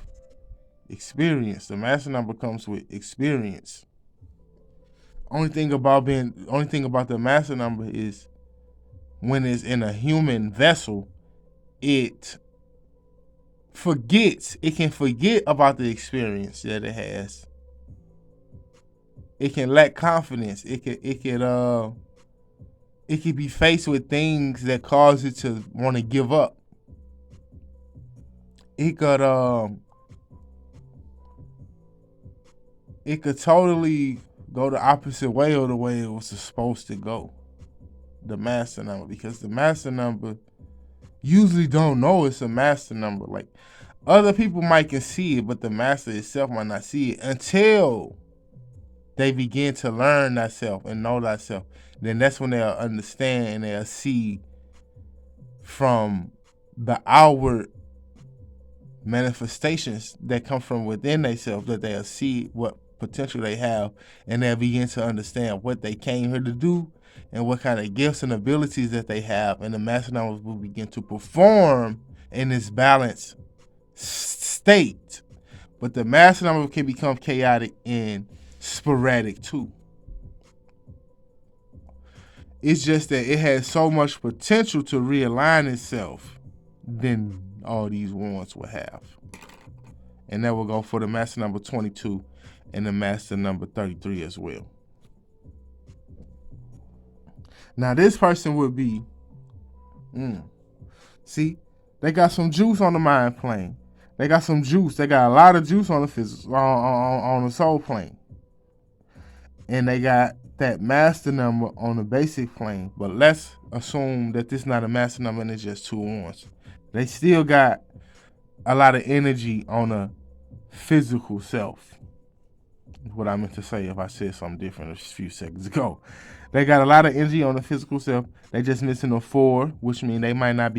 experience. The master number comes with experience. Only thing about the master number is when it's in a human vessel, it can forget about the experience that it has. It can lack confidence. It can be faced with things that cause it to want to give up. It could totally go the opposite way of the way it was supposed to go. The master number, because the master number usually don't know it's a master number. Like, other people might can see it, but the master itself might not see it until they begin to learn thyself and know thyself. Then that's when they'll understand and they'll see from the outward manifestations that come from within themselves, that they'll see what potential they have, and they'll begin to understand what they came here to do and what kind of gifts and abilities that they have, and the master numbers will begin to perform in this balanced state. But the master number can become chaotic and sporadic too. It's just that it has so much potential to realign itself than all these ones will have. And that will go for the master number 22 and the master number 33 as well. Now this person would be, see, they got some juice on the mind plane. They got some juice. They got a lot of juice on the physical, on the soul plane. And they got that master number on the basic plane. But let's assume that this is not a master number and it's just two ones. They still got a lot of energy on a physical self. What I meant to say if I said something different a few seconds ago. They got a lot of energy on the physical self. They just missing a 4, which means they might not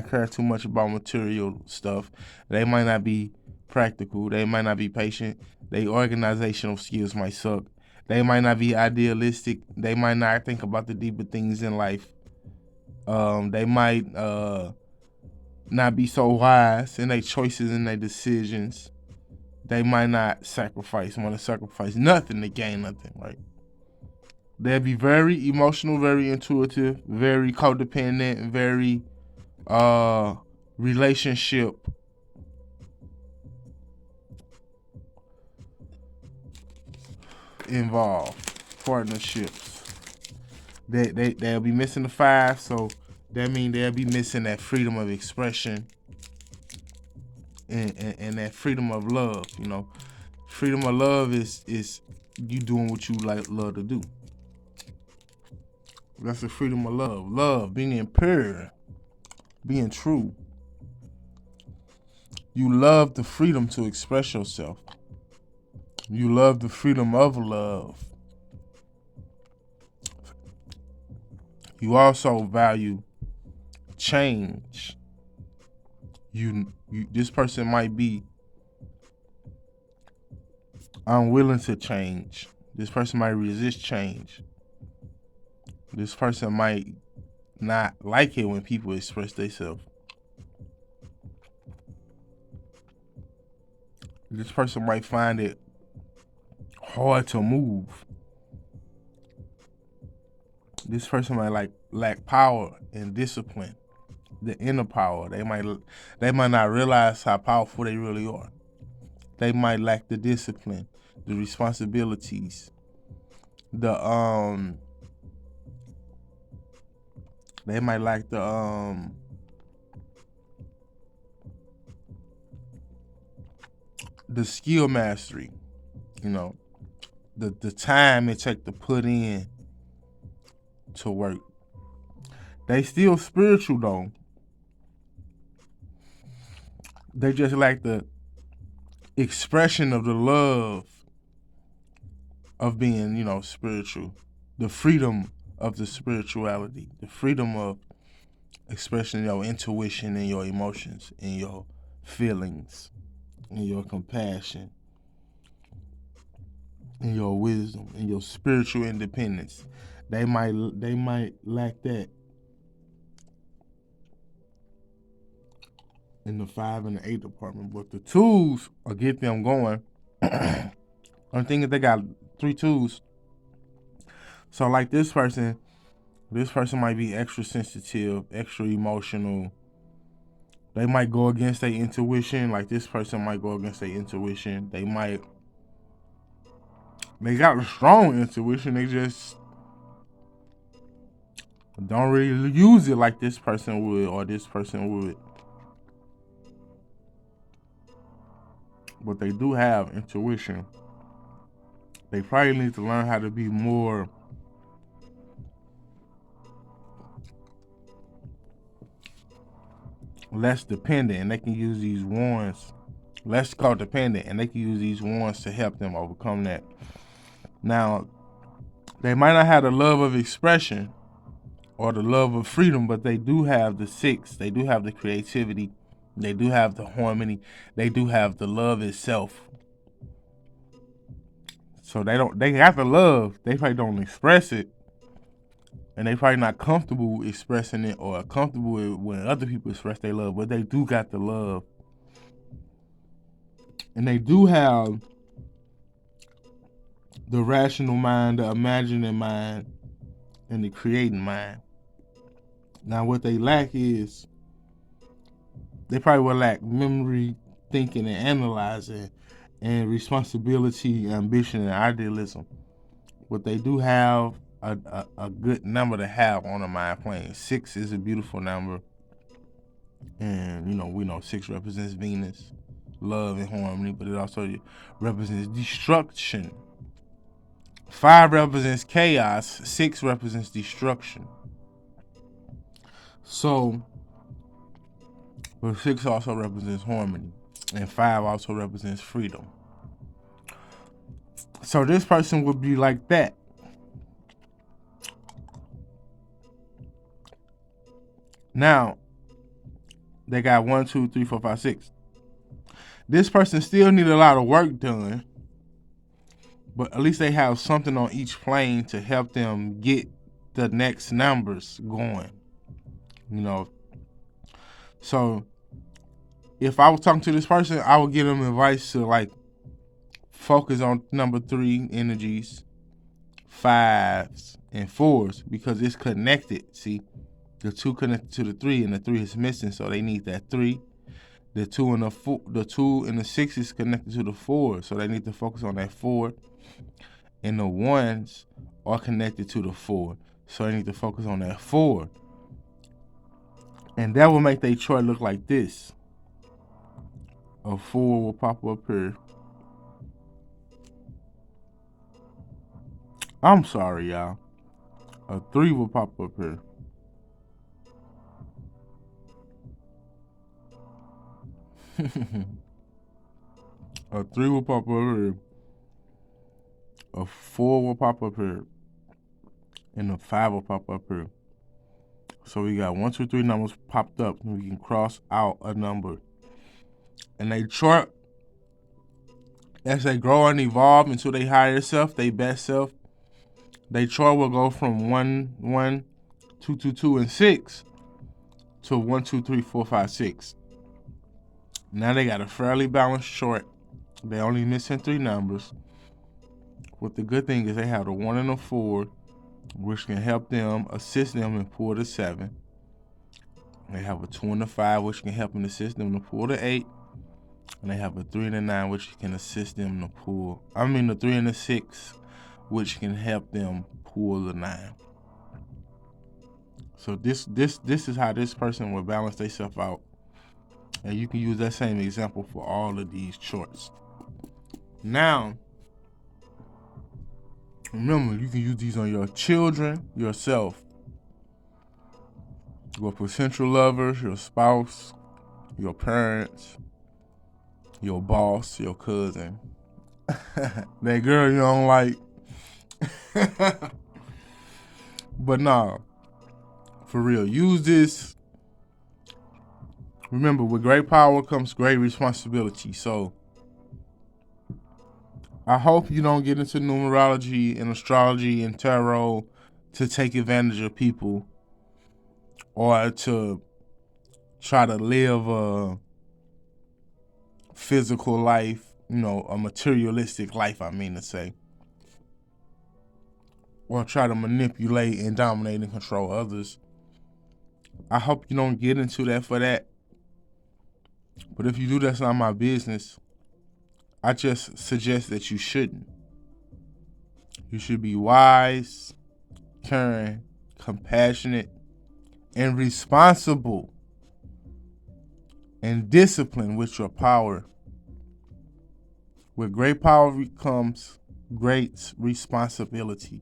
care too much about material stuff. They might not be practical. They might not be patient. Their organizational skills might suck. They might not be idealistic. They might not think about the deeper things in life. They might not be so wise in their choices and their decisions. They might not want to sacrifice nothing to gain nothing, right? They'll be very emotional, very intuitive, very codependent, very relationship involved. partnerships. They'll be missing the 5, so that means they'll be missing that freedom of expression and that freedom of love. Freedom of love is you doing what you love to do. That's the freedom of love. Love, being pure, being true. You love the freedom to express yourself. You love the freedom of love. You also value change. This person might be unwilling to change. This person might resist change. This person might not like it when people express themselves. This person might find it hard to move. This person might lack power and discipline, the inner power. They might not realize how powerful they really are. They might lack the discipline, the responsibilities, they might lack the skill mastery, the time it takes to put in to work. They still spiritual though. They just lack the expression of the love of being, spiritual. The freedom of the spirituality. The freedom of expressing your intuition and your emotions and your feelings and your compassion and your wisdom and your spiritual independence. They might lack that in the 5 and the 8 department, but the 2s will get them going. I'm thinking they got 3 2s. So like this person might be extra sensitive, extra emotional. They might go against their intuition. Like this person might go against their intuition. They got a strong intuition. They just don't really use it like this person would or this person would. But they do have intuition. They probably need to learn how to be less dependent, and they can use these wands, less codependent, and they can use these wands to help them overcome that. Now, they might not have the love of expression or the love of freedom, but they do have the 6. They do have the creativity. They do have the harmony. They do have the love itself. So they have the love. They probably don't express it. And they probably not comfortable expressing it or comfortable when other people express their love, but they do got the love. And they do have the rational mind, the imagining mind, and the creating mind. Now what they lack is, they probably will lack memory, thinking, and analyzing, and responsibility, ambition, and idealism. But they do have a good number to have on the mind plane. 6 is a beautiful number. And, we know 6 represents Venus, love and harmony, but it also represents destruction. 5 represents chaos. 6 represents destruction. So, but 6 also represents harmony. And 5 also represents freedom. So this person would be like that. Now, they got 1, 2, 3, 4, 5, 6. This person still need a lot of work done, but at least they have something on each plane to help them get the next numbers going. So if I was talking to this person, I would give them advice to focus on number 3 energies, 5s, and 4s, because it's connected. See, the 2 connected to the 3, and the 3 is missing, so they need that 3. The 2 and the 6 is connected to the 4, so they need to focus on that 4. And the 1s are connected to the 4. So they need to focus on that 4. And that will make their chart look like this. A 4 will pop up here. I'm sorry, y'all. A 3 will pop up here. A 3 will pop up here. A 4 will pop up here. And a 5 will pop up here. So we got 1, 2, 3 numbers popped up. And we can cross out a number. And they chart, as they grow and evolve into their higher self, their best self, their chart will go from 1, 1, 2, 2, 2, and 6 to 1, 2, 3, 4, 5, 6. Now they got a fairly balanced chart. They only missing 3 numbers. But the good thing is they have the 1 and the 4, which can help them, assist them and pull the 7. They have a 2 and a 5, which can help them assist them to pull the 8. And they have a 3 and a 9, which can assist them to pull. The 3 and the 6, which can help them pull the 9. So this is how this person will balance themselves out. And you can use that same example for all of these charts. Now, remember, you can use these on your children, yourself, your potential lovers, your spouse, your parents, your boss, your cousin, that girl you don't like. But nah, for real, use this. Remember, with great power comes great responsibility. So I hope you don't get into numerology and astrology and tarot to take advantage of people or to try to live a physical life, a materialistic life, I mean to say. Or try to manipulate and dominate and control others. I hope you don't get into that for that. But if you do, that's not my business. I just suggest that you shouldn't. You should be wise, caring, compassionate, and responsible, and disciplined with your power. With great power comes great responsibility.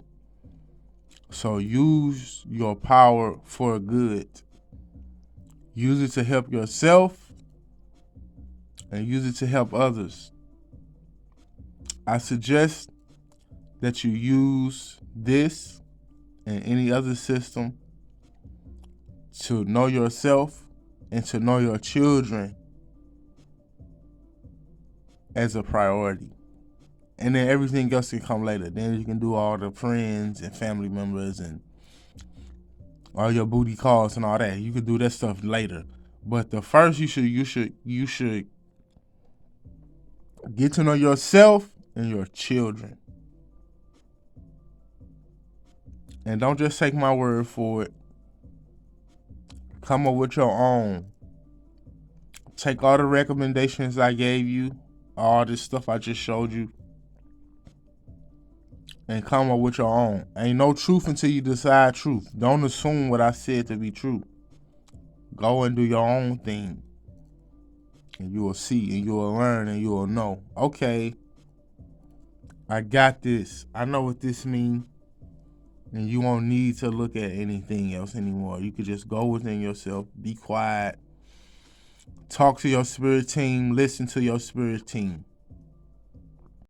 So use your power for good. Use it to help yourself and use it to help others. I suggest that you use this and any other system to know yourself and to know your children as a priority. And then everything else can come later. Then you can do all the friends and family members and all your booty calls and all that. You can do that stuff later. But the first you should get to know yourself and your children. And don't just take my word for it. Come up with your own. Take all the recommendations I gave you, all this stuff I just showed you, and come up with your own. Ain't no truth until you decide truth. Don't assume what I said to be true. Go and do your own thing. And you will see and you will learn and you will know. Okay, I got this. I know what this means. And you won't need to look at anything else anymore. You could just go within yourself, be quiet, talk to your spirit team, listen to your spirit team.